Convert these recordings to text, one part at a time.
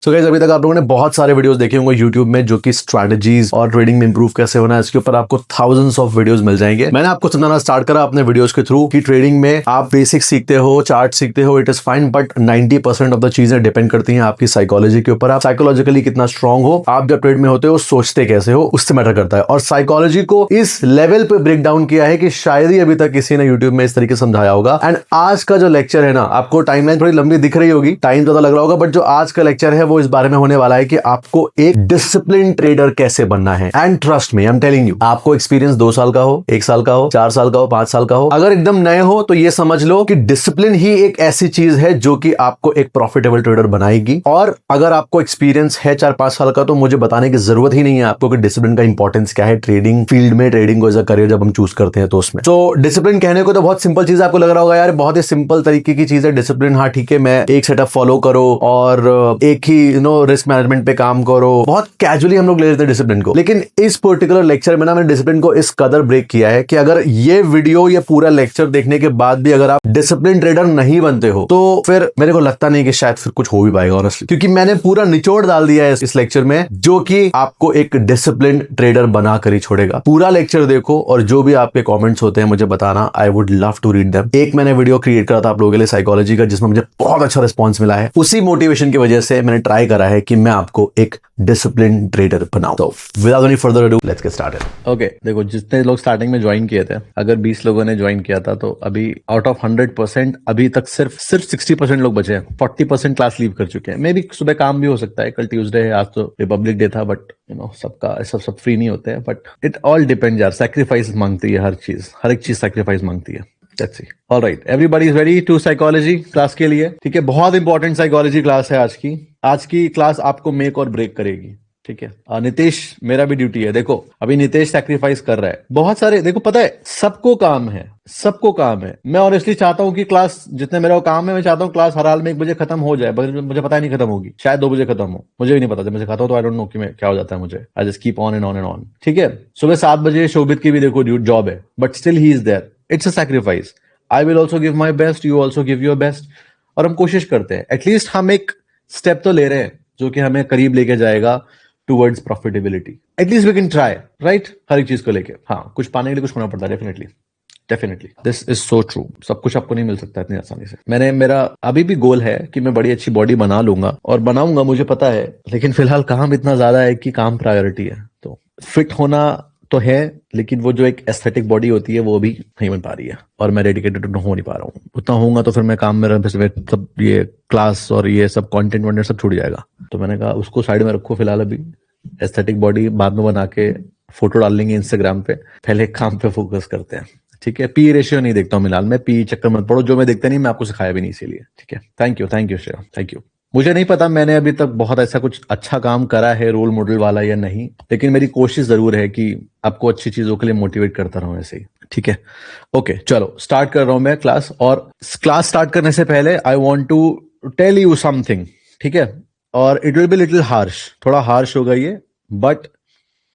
So guys, अभी तक आप लोगों ने बहुत सारे वीडियोस देखे होंगे YouTube में जो कि स्ट्रैटेजीज और ट्रेडिंग में इंप्रूव कैसे होना है, इसके ऊपर आपको थाउजेंड्स ऑफ वीडियोस मिल जाएंगे। मैंने आपको समझाना स्टार्ट करा अपने वीडियोस के थ्रू कि ट्रेडिंग में आप बेसिक सीखते हो, चार्ट सीखते हो, it is fine, but 90% of the चीजें डिपेंड करती हैं आपकी साइकोलॉजी के ऊपर। आप साइकोलॉजिकली कितना स्ट्रांग हो, आप जब ट्रेड में होते हो सोचते कैसे हो, उससे मैटर करता है। और साइकोलॉजी को इस लेवल पे ब्रेक डाउन किया है कि शायद ही अभी तक किसी ने यूट्यूब में इस तरीके से समझाया होगा। एंड आज का जो लेक्चर है ना, आपको टाइमलाइन थोड़ी लंबी दिख रही होगी, टाइम ज्यादा लग रहा होगा, बट जो आज का लेक्चर है वो इस बारे में होने वाला है कि आपको एक डिसिप्लिन ट्रेडर कैसे बनना है। And trust me, I am telling you, आपको एक्सपीरियंस 2 साल का हो, 1 साल का हो, 4 साल का हो, 5 साल का हो, अगर एकदम नए हो तो ये समझ लो कि डिसिप्लिन ही एक ऐसी चीज है जो कि आपको एक प्रॉफिटेबल ट्रेडर बनाएगी। और अगर आपको एक्सपीरियंस है 4-5 साल का तो मुझे बताने की जरूरत ही नहीं है आपको कि डिसिप्लिन का इंपॉर्टेंस क्या है ट्रेडिंग फील्ड में, ट्रेडिंग को एज अ करियर जब हम चूज करते हैं तो उसमें। तो डिसिप्लिन कहने को तो बहुत सिंपल चीज आपको लग रहा होगा, यार बहुत ही सिंपल तरीके की चीज है डिसिप्लिन। हाँ ठीक है, मैं एक सेटअप फॉलो करो और एक ही रिस्क मैनेजमेंट पे काम करो, बहुत कैजुअली हम लोग ले लेते हैं डिसिप्लिन को। लेकिन इस पर्टिकुलर लेक्चर में ना मैंने डिसिप्लिन को इस कदर ब्रेक किया है कि अगर ये वीडियो, ये पूरा लेक्चर देखने के बाद भी अगर आप डिसिप्लिन ट्रेडर नहीं बनते हो तो फिर मेरे को लगता नहीं कि शायद फिर कुछ हो भी पाएगा ऑनेस्टली, क्योंकि मैंने पूरा निचोड़ डाल दिया है इस लेक्चर में जो कि आपको एक डिसिप्लिन ट्रेडर बना कर ही छोड़ेगा। पूरा लेक्चर देखो और जो भी आपके कमेंट्स होते हैं मुझे बताना, I would love to read them. एक मैंने वीडियो क्रिएट करा था आप लोगों के लिए साइकोलॉजी का, जिसमें मुझे बहुत अच्छा रिस्पॉन्स मिला है। उसी मोटिवेशन की वजह से मैंने ट्राई करा है कि मैं आपको एक डिसिप्लिन ट्रेडर बनाऊं। तो without any further ado, let's get started. Okay, देखो जितने लोग स्टार्टिंग में ज्वाइन किए थे, अगर 20 लोगों ने ज्वाइन किया था तो अभी आउट ऑफ 100% अभी तक सिर्फ 60% लोग बचे हैं। 40% क्लास लीव कर चुके हैं। मे बी सुबह काम भी हो सकता है, कल ट्यूसडे है, आज तो रिपब्लिक डे था, बट सबका सब फ्री नहीं होते हैं। बट इट ऑल डिपेंड यार, सैक्रिफाइस मांगती है हर चीज, हर एक चीज सैक्रिफाइस मांगती है। Let's see. All right, everybody is ready to psychology class के लिए? ठीक है, बहुत इंपॉर्टेंट साइकोलॉजी क्लास है आज की। आज की क्लास आपको मेक और ब्रेक करेगी। ठीक है, नितेश, मेरा भी ड्यूटी है। देखो अभी नितेश सैक्रिफाइस कर रहा है बहुत सारे। देखो पता है सबको काम है, सबको काम है। मैं ऑनेस्टली चाहता हूं कि क्लास जितने मेरा काम है, मैं चाहता हूं क्लास हर हाल में 1 बजे खत्म हो जाए। मुझे पता ही नहीं खत्म होगी, शायद 2 बजे खत्म हो, मुझे भी नहीं पता। जब मैं सिखाता हूं तो आई डोंट नो कि मैं क्या हो जाता है मुझे। I just keep on and on and on. ठीक है, सुबह 7 बजे शोभित की भी देखो जॉब है, but still he is there. It's a sacrifice. I will also give my best, you also give your best. और हम कोशिश करते हैं, एटलीस्ट हम एक स्टेप तो ले रहे हैं जो कि हमें करीब लेके जाएगा towards profitability. At least we can try, right? हर एक चीज को लेके हाँ, कुछ पाने के लिए कुछ होना पड़ता है। Definitely this is so true. सब कुछ आपको नहीं मिल सकता इतनी आसानी से। मेरा अभी भी गोल है कि मैं बड़ी अच्छी बॉडी बना लूंगा और बनाऊंगा, मुझे पता है। लेकिन फिलहाल काम इतना ज्यादा है कि काम प्रायोरिटी है। तो फिट होना तो है, लेकिन वो जो एक एस्थेटिक बॉडी होती है वो अभी नहीं बन पा रही है और मैं डेडिकेटेड हो नहीं पा रहा हूँ। उतना होऊंगा तो फिर मैं काम में सब ये क्लास और ये सब कंटेंट वंटेंट सब छूट जाएगा। तो मैंने कहा उसको साइड में रखो फिलहाल, अभी एस्थेटिक बॉडी बाद में बना के फोटो डाल लेंगे इंस्टाग्राम पे, पहले काम पे फोकस करते हैं। ठीक है, पी रेशियो नहीं देखता हूँ फिलहाल मैं, पी चक्कर मत पड़ो, जो मैं देखता नहीं मैं आपको सिखाया भी नहीं इसीलिए। ठीक है, thank you Shreya, thank you. मुझे नहीं पता मैंने अभी तक बहुत ऐसा कुछ अच्छा काम करा है रोल मॉडल वाला या नहीं, लेकिन मेरी कोशिश जरूर है कि आपको अच्छी चीजों के लिए मोटिवेट करता रहूं ऐसे ही। ठीक है, ओके चलो स्टार्ट कर रहा हूं मैं क्लास। और क्लास स्टार्ट करने से पहले I want to tell you something. ठीक है, और it will be little harsh, थोड़ा हार्श होगा ये, बट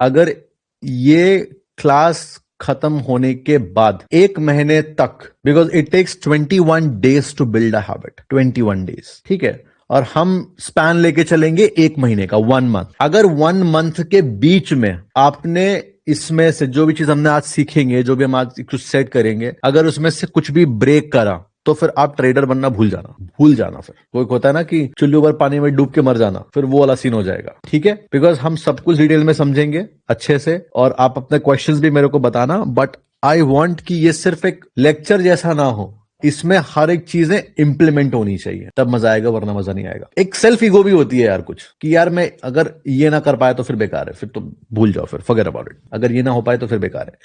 अगर ये क्लास खत्म होने के बाद 1 महीने तक, because it takes 21 days to build a habit, 21 days. ठीक है, और हम स्पैन लेके चलेंगे 1 महीने का, 1 मंथ। अगर 1 मंथ के बीच में आपने इसमें से जो भी चीज हमने आज सीखेंगे, जो भी हम आज कुछ सेट करेंगे, अगर उसमें से कुछ भी ब्रेक करा तो फिर आप ट्रेडर बनना भूल जाना। फिर वो एक होता है ना कि चुल्लू पर पानी में डूब के मर जाना, फिर वो वाला सीन हो जाएगा। ठीक है, बिकॉज हम सब कुछ डिटेल में समझेंगे अच्छे से और आप अपने क्वेश्चंस भी मेरे को बताना। बट आई वांट कि ये सिर्फ एक लेक्चर जैसा ना हो, इसमें हर एक चीजें इंप्लीमेंट होनी चाहिए, तब मजा आएगा, वरना मजा नहीं आएगा। एक सेल्फ ईगो भी होती है यार कुछ, कि यार मैं अगर ये ना कर पाया तो फिर बेकार है, फिर तो भूल जाओ, फिर फॉरगेट अबाउट इट। अगर ये ना हो पाए तो फिर बेकार है।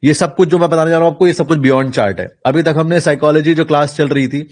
ये सब कुछ जो मैं बताने जा रहा हूं आपको, ये सब कुछ बियॉन्ड चार्ट है। अभी तक हमने साइकोलॉजी जो क्लास चल रही थी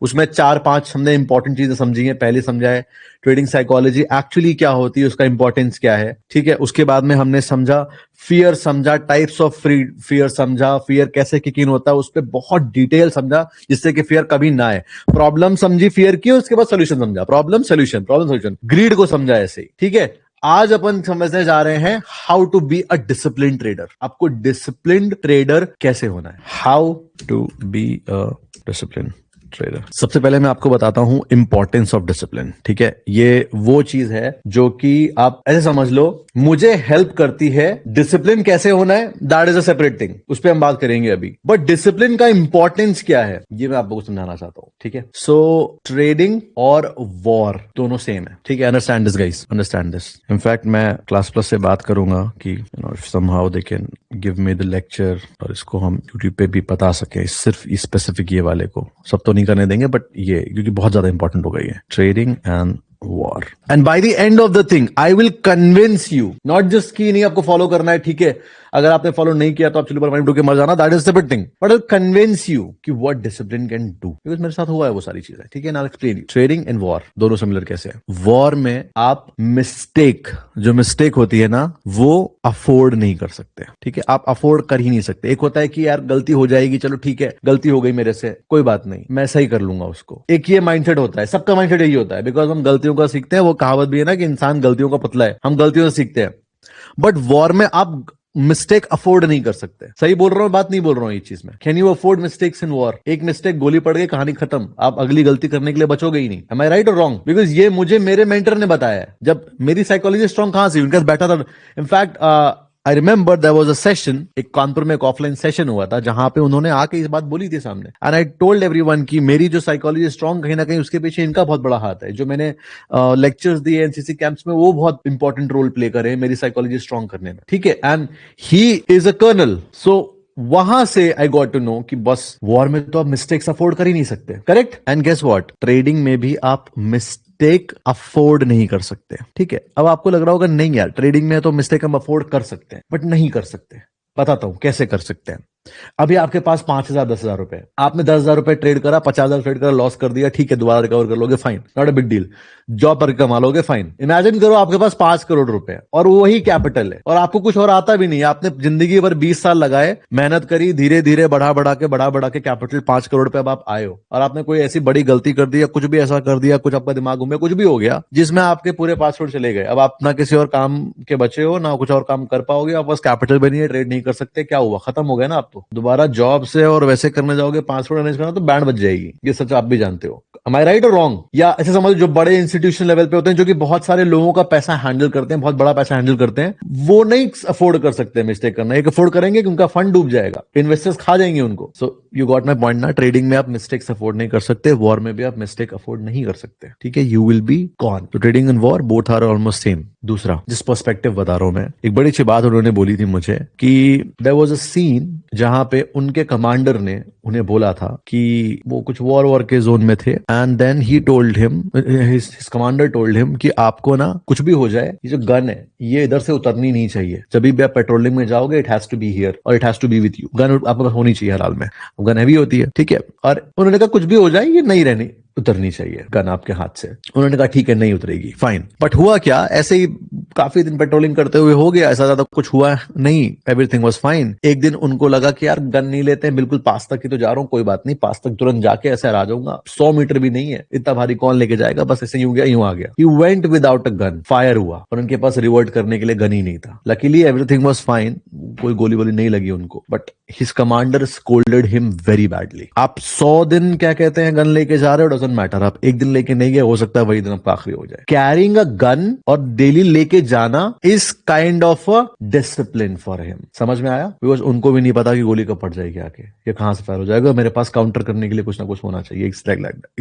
उसमें 4-5 हमने इंपॉर्टेंट चीजें समझी हैं। पहले समझा है ट्रेडिंग साइकोलॉजी एक्चुअली क्या होती है, उसका इंपॉर्टेंस क्या है। ठीक है, उसके बाद में हमने समझा फियर, समझा टाइप्स ऑफ फियर, समझा फियर कैसे किक इन होता है, उस पर बहुत डिटेल समझा जिससे कि फियर कभी ना आए। प्रॉब्लम समझी फियर की, उसके बाद सोल्यूशन समझा, प्रॉब्लम सोल्यूशन, ग्रीड को समझा ऐसे ही। ठीक है, आज अपन समझने जा रहे हैं how to be a discipline trader. आपको डिसिप्लिन ट्रेडर कैसे होना है, how to be a discipline trader. सबसे पहले मैं आपको बताता हूं इंपॉर्टेंस ऑफ डिसिप्लिन। ठीक है, ये वो चीज है जो कि आप ऐसे समझ लो मुझे हेल्प करती है। डिसिप्लिन कैसे होना है that is a separate thing, उस पर हम बात करेंगे अभी। बट डिसिप्लिन का इंपॉर्टेंस क्या है ये मैं आपको समझाना चाहता हूं। ठीक है, सो ट्रेडिंग और वॉर दोनों सेम है। ठीक है, understand this guys, understand this. In fact मैं क्लास प्लस से बात करूंगा कि somehow they can give me the lecture और इसको हम यूट्यूब पे भी बता सके, सिर्फ स्पेसिफिक ये वाले को सब तो नहीं करने देंगे, बट ये क्योंकि बहुत ज्यादा इंपॉर्टेंट हो गई है trading and war. And by the end of the thing, I will convince you, not just कि नहीं आपको फॉलो करना है, ठीक है, अगर आपने फॉलो नहीं किया तो आप चलो पर के मर जाना, that is separate thing, but I convince you कि what discipline can do, because मेरे साथ हुआ है वो सारी चीजें। ठीक है, now explain you trading and war दोनों सिमिलर कैसे है। वॉर में आप मिस्टेक, जो मिस्टेक होती है ना, वो अफोर्ड नहीं कर सकते। ठीक है, आप अफोर्ड कर ही नहीं सकते। एक होता है कि यार गलती हो जाएगी, चलो ठीक है गलती हो गई मेरे से, कोई बात नहीं मैं सही कर लूंगा उसको। एक ये माइंडसेट होता है, सबका माइंडसेट यही होता है, बिकॉज हम गलतियों का सीखते हैं। वो कहावत भी है ना कि इंसान गलतियों का पुतला है, हम गलतियों से सीखते हैं। बट वॉर में आप मिस्टेक अफोर्ड नहीं कर सकते। सही बोल रहा हूं, बात नहीं बोल रहा हूं ये चीज में। Can you afford mistakes in war? एक मिस्टेक, गोली पड़ गई, कहानी खत्म, आप अगली गलती करने के लिए बचोगे ही नहीं। एम आई राइट और रॉन्ग? बिकॉज ये मुझे मेरे मेंटर ने बताया है। जब मेरी साइकोलॉजी स्ट्रॉन्ग कहां से, उनके साथ बैठा था। In fact I remember there was a session, एक कानपुर में एक ऑफलाइन सेशन हुआ था जहां पे उन्होंने आके इस बात बोली थी सामने। एंड आई टोल्ड एवरीवन कि मेरी जो साइकोलॉजी स्ट्रांग, कहीं ना कहीं उसके पीछे इनका बहुत बड़ा हाथ है। जो मैंने लेक्चर्स दिए एनसीसी कैंप्स में, वो बहुत इंपॉर्टेंट रोल प्ले करे मेरी साइकोलॉजी स्ट्रांग करने में। ठीक है, and he is a colonel. So वहां से आई गॉट टू नो कि बस वॉर में तो आप मिस्टेक्स अफोर्ड कर ही नहीं सकते। Correct? And guess what, trading में भी आप मिस्टेक अफोर्ड नहीं कर सकते। ठीक है, अब आपको लग रहा होगा नहीं यार ट्रेडिंग में तो मिस्टेक हम अफोर्ड कर सकते हैं, बट नहीं कर सकते। बताता हूं कैसे कर सकते हैं। अभी आपके पास 5,000 10,000 रुपए, आपने 10,000 रुपए ट्रेड करा, 50,000 ट्रेड करा, लॉस कर दिया, ठीक है दोबारा रिकवर कर लोगे, fine, not a big deal. Job पर कमा लोगे, फाइन। इमेजिन करो आपके पास 5 करोड़ रुपए और वही कैपिटल है और आपको कुछ और आता भी नहीं। आपने जिंदगी भर 20 साल लगाए, मेहनत करी, धीरे धीरे बढ़ा बढ़ा के कैपिटल 5 करोड़ पे अब आप आए हो, और आपने कोई ऐसी बड़ी गलती कर दी या कुछ भी ऐसा कर दिया, कुछ आपका दिमाग घूमे, कुछ भी हो गया जिसमें आपके पूरे 5 करोड़ चले गए। अब आप ना किसी और काम के बचे हो, ना कुछ और काम कर पाओगे, आप बस कैपिटल भी नहीं है, ट्रेड नहीं कर सकते, क्या हुआ? खत्म हो गया ना। आप तो दोबारा जॉब से और वैसे करने जाओगे, 5 करोड़ मैनेज करना तो बैंड बच जाएगी। ये सच आप भी जानते हो। Am I right or wrong? या ऐसे समझो जो बड़े इंस्टीट्यूशन लेवल पे होते हैं, जो कि बहुत सारे लोगों का पैसा हैंडल करते हैं, बहुत बड़ा पैसा हैंडल करते हैं, वो नहीं अफोर्ड कर सकते मिस्टेक करना। एक अफोर्ड करेंगे कि उनका फंड डूब जाएगा, इन्वेस्टर्स खा जाएंगे उनको। So you got my point ना। ट्रेडिंग में आप मिस्टेक्स अफोर्ड नहीं कर सकते, वॉर में भी आप मिस्टेक अफोर्ड नहीं कर सकते। ठीक है, यू विल बी गॉन। तो trading and war both are almost same. दूसरा जिस पर्सपेक्टिव बता रहा हूं मैं, एक बड़ी अच्छी बात उन्होंने बोली थी मुझे कि देयर वाज अ सीन जहां पे उनके कमांडर ने उन्हें बोला था कि वो कुछ वॉर के जोन में थे, and then he told him, his commander told him कि आपको ना कुछ भी हो जाए, ये जो गन है ये इधर से उतरनी नहीं चाहिए। जब भी आप पेट्रोलिंग में जाओगे, it has to be here और it has to be with you. Gun आपके पास होनी चाहिए हर हाल में। गन हैवी होती है, ठीक है, और उन्होंने कहा कुछ भी हो जाए ये नहीं रहनी, उतरनी चाहिए गन आपके हाथ से। उन्होंने कहा ठीक है नहीं उतरेगी, फाइन। बट हुआ क्या, ऐसे ही काफी दिन पेट्रोलिंग करते हुए हो गया, ऐसा ज्यादा कुछ हुआ नहीं, एवरीथिंग वाज फाइन। एक दिन उनको लगा कि यार गन नहीं लेते हैं, बिल्कुल पास तक ही तो जा रहा हूं, कोई बात नहीं, पास तक तुरंत जाके ऐसे आ जाऊंगा, 100 मीटर भी नहीं है, इतना भारी कौन लेके जाएगा, बस ऐसे यूं गया यूं आ गया। He went without a gun, fire हुआ और उनके पास रिवर्ट करने के लिए गन ही नहीं था। लकीली एवरीथिंग वाज फाइन, कोई गोली वोली नहीं लगी उनको, but his commander scolded him very badly. आप 100 दिन क्या कहते हैं गन लेके जा रहे हो, डजंट मैटर, आप एक दिन लेके नहीं गए, हो सकता है वही दिन आपका आखिरी हो जाए। कैरिंग अ गन और डेली लेके जाना is kind of a discipline for him. समझ में आया? बिकॉज उनको भी नहीं पता कि गोली कब पड़ जाएगी आके, ये कहां से फायर हो जाएगा, मेरे पास काउंटर करने के लिए कुछ ना कुछ होना चाहिए।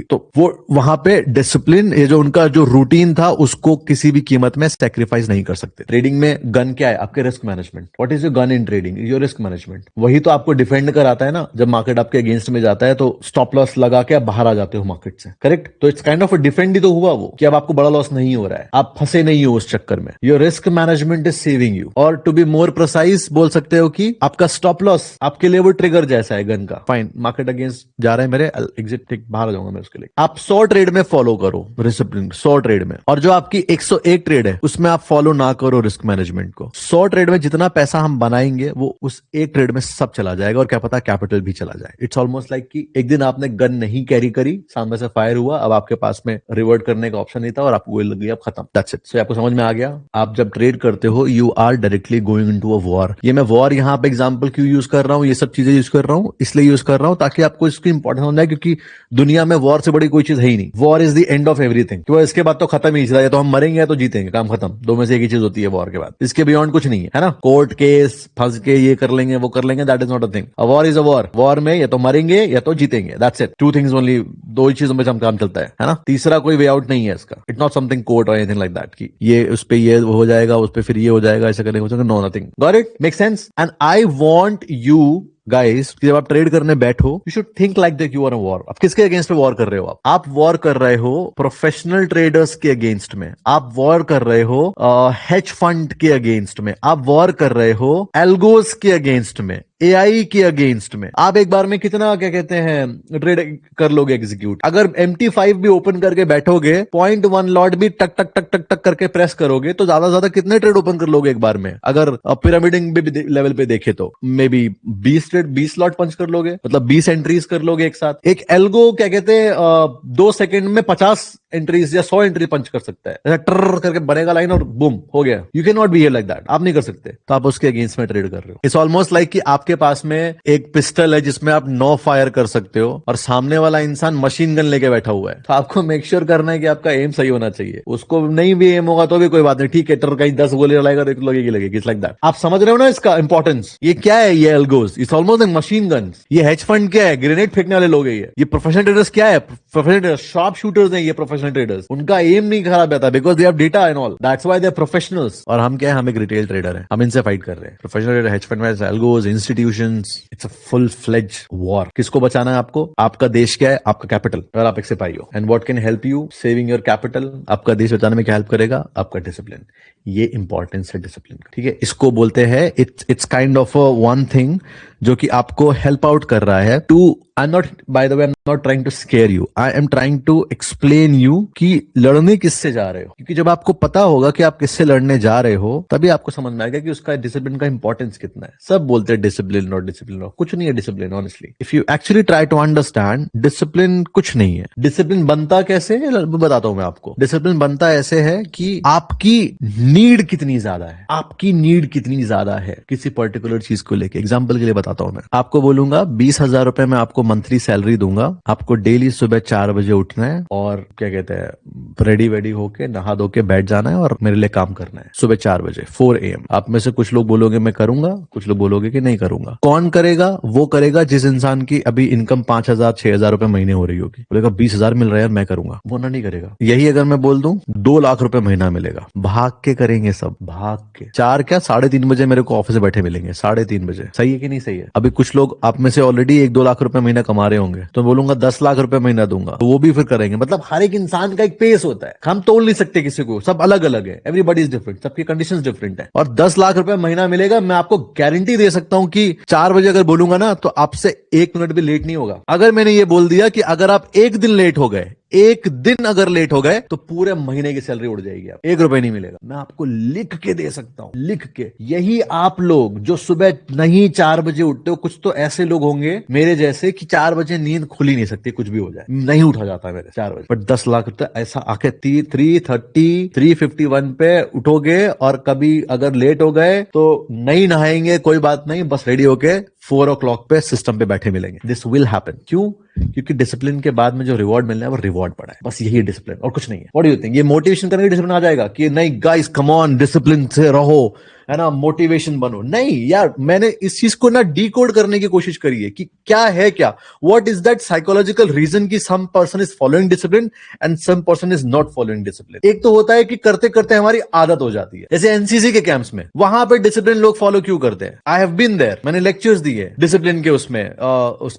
तो वो वहां पे डिसिप्लिन, ये जो उनका जो रूटीन था, उसको किसी भी कीमत में सेक्रीफाइस नहीं कर सकते। ट्रेडिंग में गन क्या है? आपके risk management. What is your gun in trading? Your risk management. वही तो आपको डिफेंड कराता है ना। जब मार्केट आपके अगेंस्ट में जाता है तो स्टॉप लॉस लगा के आप बाहर आ जाते हो मार्केट से, करेक्ट? तो it's kind of a defend ही तो हुआ वो, कि अब आपको बड़ा लॉस नहीं हो रहा है, आप फंसे नहीं हो उस चक्कर में। Your risk management is saving you, और टू बी मोर प्रिसाइज बोल सकते हो कि आपका स्टॉप लॉस आपके लिए वो ट्रिगर जैसा है गन का। फाइन, मार्केट अगेंस्ट जा रहा है मेरे, एग्जिट बाहर आ जाऊंगा मैं उसके लिए। आप 100 ट्रेड में फॉलो करो डिसिप्लिन, 100 ट्रेड में, और जो आपकी 101 ट्रेड है उसमें आप फॉलो ना करो रिस्क मैनेजमेंट को। 100 ट्रेड में जितना पैसा हम बनाएंगे वो उस एक ट्रेड में सब चला जाएगा, और क्या पता कैपिटल भी चला जाए। इट्स ऑलमोस्ट लाइक कि एक दिन आपने गन नहीं कैरी करी, सामने से फायर हुआ, अब आपके पास में रिवर्ट करने का ऑप्शन नहीं था और आपको गोली लग गई, अब खत्म, दैट्स इट। सो आपको समझ में आ गया आप जब ट्रेड करते हो you are directly going into a war. ये मैं वॉर यहाँ पे एग्जांपल क्यों यूज कर रहा हूँ, ये सब चीजें यूज कर रहा हूँ इसलिए यूज कर रहा हूँ ताकि आपको इसकी इंपॉर्टेंस हो जाए, क्योंकि दुनिया में वॉर से बड़ी कोई चीज है ही नहीं। War is the end of everything, क्योंकि इसके बाद तो खत्म ही चला, या तो हम मरेंगे या तो जीतेंगे, काम खत्म। दो में से एक ही चीज होती है वॉर के बाद, इसके बियॉन्ड कुछ नहीं है ना। कोर्ट केस फंस के ये कर लेंगे वो कर लेंगे, that is not a thing. A war is a war. War में या तो मरेंगे या तो जीतेंगे, that's it. Two things only, दो ही चीजों में काम चलता है ना। तीसरा कोई वे आउट नहीं है इसका। इट्स नॉट समथिंग कोर्ट और एनीथिंग लाइक दैट कि ये उस पे ये हो जाएगा, उस पे फिर ये हो जाएगा, ऐसा करेंगे, no nothing. Got it? Make sense? And I want you guys, जब आप ट्रेड करने बैठो you should think like that you are a war. आप किसके अगेंस्ट पे वॉर कर रहे हो? आप वॉर कर रहे हो प्रोफेशनल ट्रेडर्स के अगेंस्ट में, आप वॉर कर रहे हो हेज फंड के अगेंस्ट में, आप वॉर कर रहे हो एल्गोस के अगेंस्ट में, एआई के अगेंस्ट में। आप एक बार में कितना क्या कहते हैं ट्रेड कर लोगे एग्जीक्यूट? अगर MT5 भी ओपन करके बैठोगे, 0.1 लॉट भी टक टक टक टक टक करके प्रेस करोगे तो ज्यादा ज्यादा कितने ट्रेड ओपन कर लोगे एक बार में? अगर पिरामिडिंग लेवल पे देखे तो मे बी 20 लॉट पंच कर लोगे, मतलब 20 एंट्रीज कर लोगे एक साथ। एक एल्गो क्या कहते हैं 2 सेकंड में 50 एंट्रीज या 100 एंट्री पंच कर सकता है, ऐसा ट्र करके बनेगा लाइन और बूम हो गया। You can not behave like that, आप नहीं कर सकते, तो आप उसके अगेंस्ट में ट्रेड कर रहे हो। इट्स ऑलमोस्ट लाइक कि आपके पास में एक पिस्टल है जिसमें आप 9 फायर कर सकते हो और सामने वाला इंसान मशीन गन लेके बैठा हुआ है, तो आपको मेक श्योर करना है कि आपका एम सही होना चाहिए। उसको नहीं भी एम होगा तो भी कोई बात नहीं, ठीक है, टर कहीं 10 गोली लगाएगा तो लगेगी लाइक दैट। आप समझ रहे हो ना इसका इंपॉर्टेंस? ये क्या है? ये algos, it's almost like machine gun. ये हेज फंड क्या है? ग्रेनेड फेंकने वाले लोग है। ये प्रोफेशनल ट्रेडर्स क्या है? प्रोफेशनल ट्रेडर्स, शार्प शूटर्स हैं ये प्रोफेशनल ट्रेडर्स। उनका एम नहीं खराब रहता because they have data and all, that's why they are professionals. और हम क्या है? हम एक रिटेल ट्रेडर है, हम इनसे फाइट कर रहे हैं। Professional trader, hedge fund managers, algos, institutions, it's a full fledge war. किसको बचाना है आपको? आपका देश क्या है? आपका कैपिटल। अगर आप एक सिपाही हो, and what can help you saving your capital? आपका देश बचाने में क्या हेल्प करेगा? आपका डिसिप्लिन। ये इंपॉर्टेंस है डिसिप्लिन का, ठीक है? इसको बोलते हैं it's kind of one thing जो कि आपको हेल्प आउट कर रहा है to, I am not, by the way, I am not trying to scare you, I am trying to explain you कि लड़ने किससे जा रहे हो। क्योंकि जब आपको पता होगा कि आप किससे लड़ने जा रहे हो तभी आपको समझ में आएगा कि उसका डिसिप्लिन का इंपॉर्टेंस कितना है। सब बोलते हैं डिसिप्लिन और डिसिप्लिन, और कुछ नहीं है discipline. Honestly if you actually try to understand, discipline कुछ नहीं है। डिसिप्लिन बनता कैसे है बताता हूं मैं आपको। डिसिप्लिन बनता ऐसे है कि आपकी नीड कितनी ज्यादा है, आपकी नीड कितनी ज्यादा है किसी पर्टिकुलर चीज को लेके। एग्जाम्पल के लिए बताता हूं मैं आपको, बोलूंगा 20,000 रुपए मैं आपको मंथली सैलरी दूंगा, आपको डेली सुबह 4 बजे उठना है और क्या कहते हैं रेडी वेडी होके नहा धो के बैठ जाना है और मेरे लिए काम करना है सुबह 4 बजे 4 AM। आप में से कुछ लोग बोलोगे मैं करूंगा, कुछ लोग बोलोगे कि नहीं करूंगा। कौन करेगा? वो करेगा जिस इंसान की अभी इनकम 5,000 6,000 रुपए महीने हो रही होगी। बोलेगा 20,000 मिल रहा है मैं करूंगा, वो ना नहीं करेगा। यही अगर मैं बोल दूं 2 लाख रुपए महीना मिलेगा, भाग के करेंगे सब, भाग के। 4 क्या 3:30 बजे मेरे को ऑफिस में बैठे मिलेंगे, 3:30 बजे। सही है कि नहीं सही है? अभी कुछ लोग आप में से ऑलरेडी 1-2 लाख रुपए महीना कमा रहे होंगे, तो बोलूंगा 10 लाख रुपए महीना दूंगा, तो वो भी फिर करेंगे। मतलब हर एक इंसान का एक पेस होता है, हम तोड़ नहीं सकते किसी को, सब अलग अलग है, एवरीबॉडी इज डिफरेंट, सबकी कंडीशंस डिफरेंट है। और 10 लाख रुपए महीना मिलेगा, मैं आपको गारंटी दे सकता हूं कि 4 बजे अगर बोलूंगा ना तो आपसे 1 मिनट भी लेट नहीं होगा। अगर मैंने ये बोल दिया कि अगर आप 1 दिन लेट हो गए, 1 दिन अगर लेट हो गए तो पूरे महीने की सैलरी उड़ जाएगी, आप 1 रुपए नहीं मिलेगा। मैं आपको लिख के दे सकता हूं, लिख के। यही आप लोग जो सुबह नहीं 4 बजे उठते हो, कुछ तो ऐसे लोग होंगे मेरे जैसे कि 4 बजे नींद खुल ही नहीं सकती, कुछ भी हो जाए नहीं उठा जाता मेरे 4 बजे। बट 10 लाख रुपए ऐसा आके 330 351 पे उठोगे, और कभी अगर लेट हो गए तो नहीं नहाएंगे कोई बात नहीं, बस रेडी होके 4 o'clock पे सिस्टम पे बैठे मिलेंगे। This will happen. क्यों? क्योंकि डिसिप्लिन के बाद में जो रिवॉर्ड मिलना है वो रिवॉर्ड पड़ा है, बस यही डिसिप्लिन और कुछ नहीं है। What do you think? ये मोटिवेशन करने की डिसिप्लिन आ जाएगा कि नहीं गाइस कम ऑन, डिसिप्लिन से रहो, है ना, मोटिवेशन बनो? नहीं यार, मैंने इस चीज को ना डीकोड करने की कोशिश करी है कि क्या है, क्या what is that psychological reason कि some person is following discipline and some person is not following discipline. एक तो होता है कि करते करते हमारी आदत हो जाती है, जैसे एनसीसी के कैंप्स में, वहां पे डिसिप्लिन लोग फॉलो क्यों करते हैं? आई हैव बीन देयर, मैंने लेक्चर्स दिए डिसिप्लिन के उसमें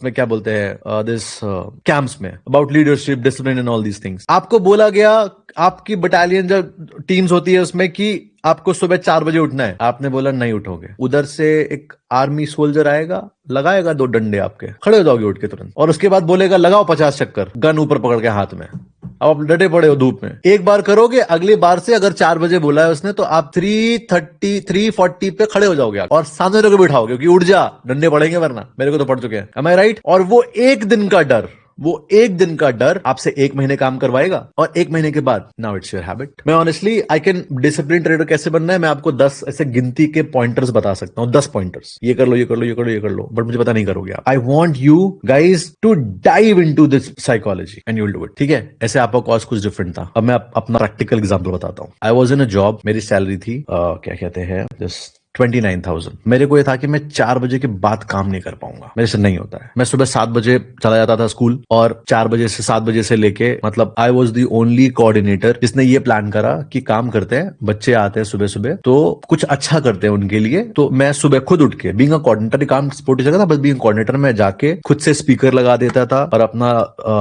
क्या बोलते हैं दिस कैंप्स में, about leadership, discipline and all these things. आपको बोला गया, आपकी बटालियन जब टीम्स होती है उसमें कि आपको सुबह 4 बजे उठना है, आपने बोला नहीं उठोगे, उधर से एक आर्मी सोल्जर आएगा, लगाएगा 2 डंडे आपके, खड़े हो जाओगे उठ के तुरंत, और उसके बाद बोलेगा लगाओ 50 चक्कर, गन ऊपर पकड़ के हाथ में। अब आप डटे पड़े हो धूप में, एक बार करोगे, अगली बार से अगर 4 बजे बोला है उसने तो आप 3:30 3:40 पे खड़े हो जाओगे और सामने लोग बिठाओगे कि उठ जा, डंडे पड़ेंगे वरना, मेरे को तो पड़ चुके हैं। Am I right? और वो एक दिन का डर, वो एक दिन का डर आपसे 1 महीने काम करवाएगा और 1 महीने के बाद नाउ इट्स योर हैबिट। मैं honestly I can discipline trader कैसे बनना है, मैं आपको 10 ऐसे गिनती के पॉइंटर्स बता सकता हूँ। 10 पॉइंटर्स, ये कर लो, ये कर लो, ये कर लो, ये कर लो, बट मुझे पता नहीं करोगे आप। I want you guys to dive into this psychology and you will do it. ठीक है, ऐसे आपका कॉज कुछ डिफरेंट था। अब मैं अपना प्रैक्टिकल एग्जांपल बताता हूँ। I was in a job, मेरी सैलरी थी क्या कहते हैं, जस्ट 29,000। मेरे को ये था कि मैं 4 बजे के बाद काम नहीं कर पाऊंगा, मेरे से नहीं होता है। मैं सुबह 7 बजे चला जाता था स्कूल और 4 बजे से 7 बजे से लेके, मतलब I was the only coordinator जिसने ये प्लान करा कि काम करते हैं, बच्चे आते हैं सुबह सुबह तो कुछ अच्छा करते हैं उनके लिए। तो मैं सुबह खुद उठ के बीइंग अ कोऑर्डिनेटर, काम सपोर्ट जगह था, बस बीइंग कोऑर्डिनेटर मैं जाके खुद से स्पीकर लगा देता था और अपना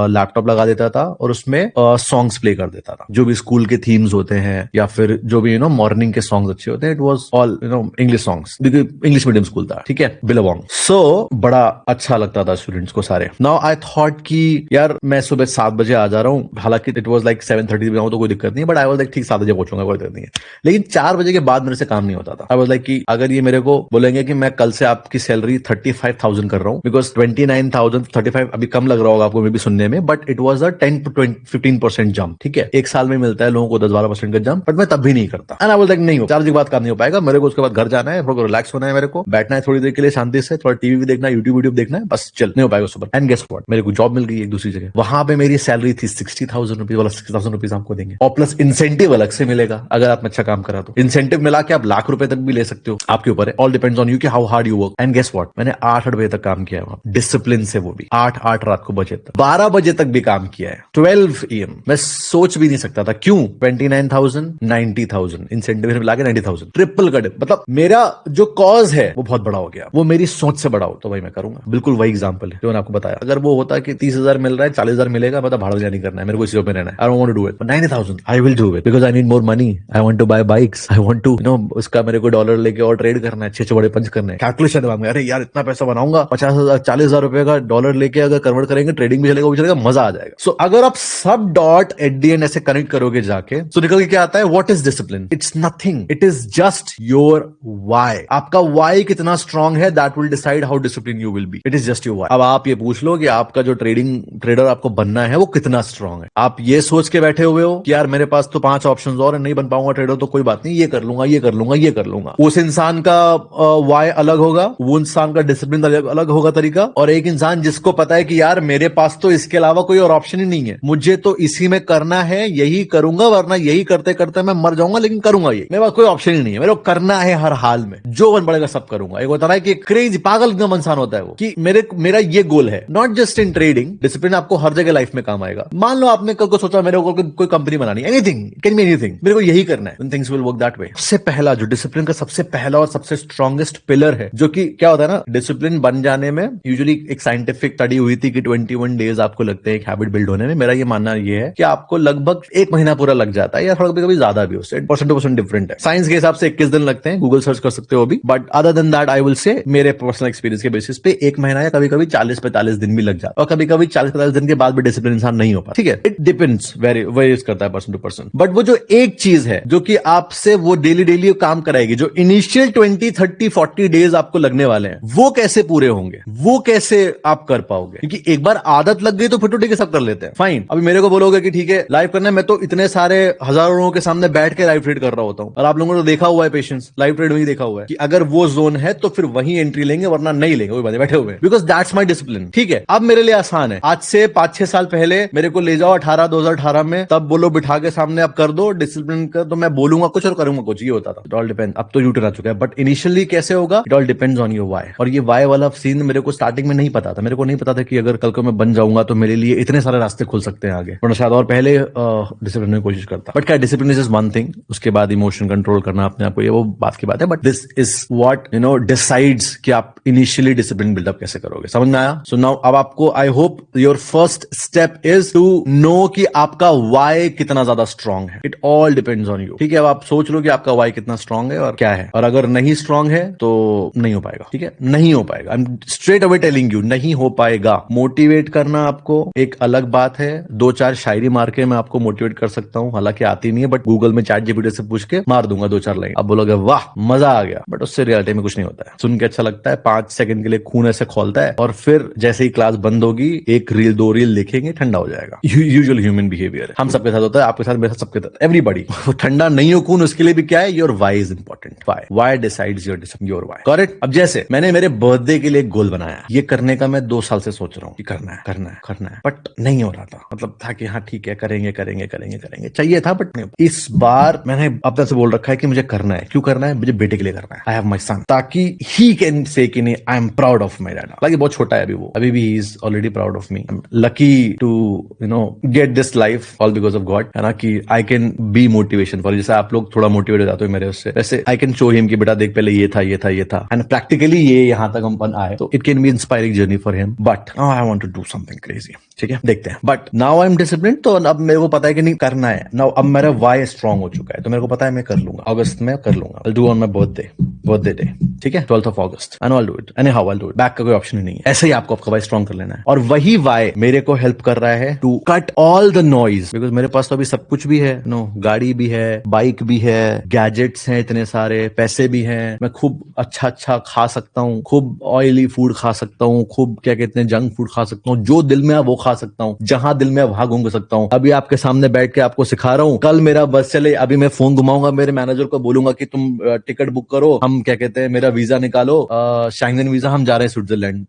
लैपटॉप लगा देता था और उसमें सॉन्ग्स प्ले कर देता था, जो भी स्कूल के थीम्स होते हैं या फिर जो भी मॉर्निंग के सॉन्ग्स अच्छे होते हैं। It was all English songs, English medium school था, ठीक है, बिलोंग। सो बड़ा अच्छा लगता था स्टूडेंट्स को सारे। नाउ आई थॉट कि यार मैं सुबह 7 बजे आ जा रहा हूँ, हालांकि इट वाज लाइक 7:30 बजे तो कोई दिक्कत नहीं है, बट आई वाज लाइक ठीक 7 बजे पहुंचूंगा, कोई दिक्कत नहीं है। लेकिन 4 बजे के बाद मेरे से काम नहीं होता था। आई वाज लाइक कि अगर ये मेरे को बोलेंगे कि मैं कल से आपकी सैलरी 35,000 कर रहा हूँ, बिकॉज 29,000 35 अभी कम लग रहा होगा आपको मे भी सुनने में, but it was a 10 to 15% jump. ठीक है, एक साल में मिलता है लोगों को 10-12% का जंप, बट मैं तब भी नहीं करता। एंड आई वाज लाइक नहीं हो, 4 बजे के बाद काम नहीं हो पाएगा मेरे को, उसके बाद घर जाना है, थोड़ा रिलैक्स होना है, मेरे को बैठना है थोड़ी देर के लिए शांति से, थोड़ा टीवी भी देखना है, यूट्यूब वीडियो देखना है, बस चल नहीं हो पाएगा सुबह। एंड गेस व्हाट, मेरे को जॉब मिल गई एक दूसरी जगह। वहां पे मेरी सैलरी थी 60,000 रुपीज, वाला 60,000 रुपीज आपको देंगे और प्लस इंसेंटिव अलग से मिलेगा अगर आप अच्छा काम करा तो। इंसेंटिव मिला के आप लाख रुपए तक भी ले सकते हो, आपके ऊपर है, ऑल डिपेंड्स ऑन यू कि how hard you work. And guess what, मैंने 8 बजे तक काम किया है वहां, डिसिप्लिन से, वो भी 8 रात को बजे तक, 12 बजे तक भी काम किया है, 12 AM। मैं सोच भी नहीं सकता था क्यों 29,000 90,000 इंसेंटिव मिला के 90,000, ट्रिपल का मतलब मेरा जो कॉज है वो बहुत बड़ा हो गया, वो मेरी सोच से बड़ा हो तो भाई मैं करूंगा। बिल्कुल वही एग्जांपल है जो मैंने आपको बताया। अगर वो होता कि 30,000 मिल रहा है, 40,000 मिलेगा, मतलब भाड़ा नहीं करना है मेरे को, इसी में रहना है, I don't want to do it, 90,000 I will do it because I need more money, I want to buy bikes, I want to उसका मेरे को डॉलर लेके और ट्रेड करना है, 6 बड़े पंच करने हैं, कैलकुलेशन दिमाग में, अरे यार इतना पैसा बनाऊंगा, 50,000 40,000 रुपए का डॉलर लेके अगर कन्वर्ट करेंगे, ट्रेडिंग भी चलेगा, वो चलेगा, मजा आ जाएगा। सो अगर आप सब डॉट एट दी एंड ऐसे कनेक्ट करोगे जाके, तो निकल के क्या आता है, what is discipline? It's nothing, it is just your why. आपका व्हाई कितना स्ट्रांग है, that will decide how discipline you will B. It is just your why. अब आप ये पूछ लो कि आपका जो ट्रेडर आपको बनना है वो कितना स्ट्रांग है। आप ये सोच के बैठे हुए हो कि यार मेरे पास तो 5 ऑप्शंस और नहीं बन पाऊंगा ट्रेडर, तो कोई बात नहीं, ये कर लूंगा, ये कर लूंगा, ये कर लूंगा। उस इंसान का व्हाई अलग होगा, वो इंसान का डिसिप्लिन अलग होगा तरीका। और एक इंसान जिसको पता है कि यार मेरे पास तो इसके अलावा कोई और ऑप्शन ही नहीं है, मुझे तो इसी में करना है, यही करूंगा, वरना यही करते करते मैं मर जाऊंगा, लेकिन करूंगा ये, मेरे पास कोई ऑप्शन ही नहीं है, मेरे को करना है हर हाल में, जो बन पड़ेगा सब करूंगा। एक होता है कि क्रेज पागल एकदम इंसान होता है वो कि मेरा ये गोल है, not just in trading. Discipline आपको हर जगह लाइफ में काम आएगा। मान लो आपने कल को सोचा मेरे को कोई कंपनी बनानी, एनीथिंग कैन बी एनीथिंग, मेरे को यही करना है, things will work that way. सबसे पहला जो डिसिप्लिन का सबसे पहला और सबसे स्ट्रॉन्गेस्ट पिलर है, जो कि क्या होता है ना, डिसिप्लिन बन जाने में यूजुअली एक साइंटिफिक स्टडी हुई थी कि 21 डेज आपको लगते हैं एक हैबिट बिल्ड होने में। मेरा ये मानना ये है कि आपको लगभग 1 महीना पूरा लग जाता है, या थोड़ा कभी ज्यादा भी, उससे परसेंट डिफरेंट है। साइंस के हिसाब से 21 दिन लगते हैं, गूगल सर्च कर सकते हो अभी, but other than that I will say मेरे पर्सनल एक्सपीरियंस के बेसिस पे 1 महीना या कभी कभी 40-45 दिन भी लग जाता है, और कभी कभी 40-45 दिन के बाद भी डिसिप्लिन इंसान नहीं हो पाता। ठीक है, इट डिपेंड्स, वेरीज करता है पर्सन टू पर्सन। बट वो जो एक चीज है जो कि आपसे वो डेली काम कराएगी, जो इनिशियल 20, 30, 40 डेज आपको लगने वाले हैं, वो कैसे पूरे होंगे, वो कैसे आप कर पाओगे? क्योंकि एक बार आदत लग गई तो फिर तो ठीक है, सब कर लेते हैं, फाइन। अभी मेरे को बोलोगे कि ठीक है लाइव करना है, मैं तो इतने सारे हजारों लोगों के सामने बैठ के लाइव ट्रेड कर रहा होता हूं, और आप लोगों ने तो देखा हुआ है पेशेंस, लाइव ट्रेड में ही देखा हुआ है कि अगर वो जोन है तो फिर वही एंट्री लेंगे, वरना नहीं लेंगे, वही बातें बैठे हुए, बिकॉज दैट्स माई डिसिप्लिन। ठीक है, अब मेरे लिए आसान है, आज से 5-6 साल पहले मेरे को ले जाओ 2018 में, तब बोलो बिठा के सामने आप कर दो डिसिप्लिन का, तो मैं बोलूंगा कुछ और करूंगा कुछ, ये होता था। इट ऑल डिपेंड, अब तो यूटर्न आ चुका है, बट इनिशियली कैसे होगा, it all depends on your why. और ये व्हाई वाला सीन मेरे को स्टार्टिंग में नहीं पता था, मेरे को नहीं पता था कि अगर कल को मैं बन जाऊंगा तो मेरे लिए इतने सारे रास्ते खुल सकते हैं आगे, वरना शायद और पहले डिसिप्लिन की कोशिश करता। बट क्या डिसिप्लिन इज वन थिंग, उसके बाद इमोशन कंट्रोल करना अपने आप को, ये वो बात की बात है, but this is what decides कि आप इनिशियली डिसिप्लिन बिल्डअप कैसे करोगे। समझ में आया? सो नाउ अब आपको, I hope your first step is to know कि आपका व्हाई कितना ज्यादा स्ट्रांग है। It all depends on you. ठीक है, अब आप सोच लो कि आपका व्हाई कितना स्ट्रांग है और क्या है, और अगर नहीं स्ट्रांग है तो नहीं हो पाएगा। ठीक है, नहीं हो पाएगा, I am straight away telling you, नहीं हो पाएगा। मोटिवेट करना आपको एक अलग बात है, 2-4 शायरी मार के मैं आपको मोटिवेट कर सकता हूं, हालांकि आती नहीं है, बट गूगल में चैट जीपीटी से पूछ के मार दूंगा 2-4 लाइन, अब बोलोगे वाह मजा आ गया, बट उससे रियलिटी में कुछ नहीं होता है। सुन के अच्छा लगता है, 5 5 सेकंड के लिए खून ऐसे खोलता है और फिर जैसे ही क्लास बंद होगी 1 रील 2 रील देखेंगे, ठंडा हो जाएगा। यूजुअल ह्यूमन बिहेवियर हम सबके साथ होता है, आपके साथ, मेरे साथ, सबके साथ, एवरीबॉडी। ठंडा नहीं हो खून, उसके लिए भी क्या है, your why is important. Why decides your why. Correct. अब जैसे मैंने मेरे बर्थडे के लिए एक गोल बनाया, ये करने का मैं 2 साल से सोच रहा हूँ कि करना है, बट नहीं हो रहा था। मतलब था कि हाँ ठीक है, करेंगे, चाहिए था बट नहीं। इस बार मैंने अपने से बोल रखा है कि मुझे करना है। क्यों करना है? मुझे बेटे के लिए करना है। आई हैव माई सन, ताकि ही कैन से कि नहीं, I am proud of my dad. हालांकि बहुत छोटा है अभी वो, अभी भी he is already proud of me. Lucky to get this life all because of God, है ना, कि I can be motivation for. जैसे आप लोग थोड़ा मोटिवेट हो जाते हो मेरे उससे, वैसे आई कैन शो हिम कि बेटा देख, पहले ये था एंड प्रैक्टिकली ये यहाँ तक हम आए, तो it can be inspiring journey for him. But now I want to do something crazy. ठीक है, देखते हैं। But now I am discipline, तो अब मेरे को पता है कि नहीं करना है। नाउ अब मेरा वाई स्ट्रांग हो चुका है, तो मेरे को पता है मैं कर लूंगा। अगस्त में कर लूंगा। I'll do on my birthday day. ठीक है, 12th of August, and I'll do it anyhow, I'll do it। Back का कोई ऑप्शन ही नहीं है। ऐसे ही आपको आपका वाई स्ट्रांग कर लेना है, और वही वाई मेरे को हेल्प कर रहा है to cut all the noise. Because मेरे पास तो अभी सब कुछ भी है, गाड़ी भी है, बाइक भी है, गैजेट्स हैं इतने सारे, पैसे भी हैं, मैं खूब अच्छा खा सकता हूँ, खूब ऑयली फूड खा सकता हूँ, खूब क्या कहते हैं जंक फूड खा सकता हूँ, जो दिल में है वो खा सकता हूँ, जहां दिल में वहां घूम सकता हूँ। अभी आपके सामने बैठ के आपको सिखा रहा हूँ, कल मेरा बस चले, अभी मैं फोन घुमाऊंगा, मेरे मैनेजर को बोलूंगा कि तुम टिकट बुक करो, हम क्या कहते हैं मेरा वीजा निकालो, शेंगन वीजा, हम जा रहे हैं स्विट्जरलैंड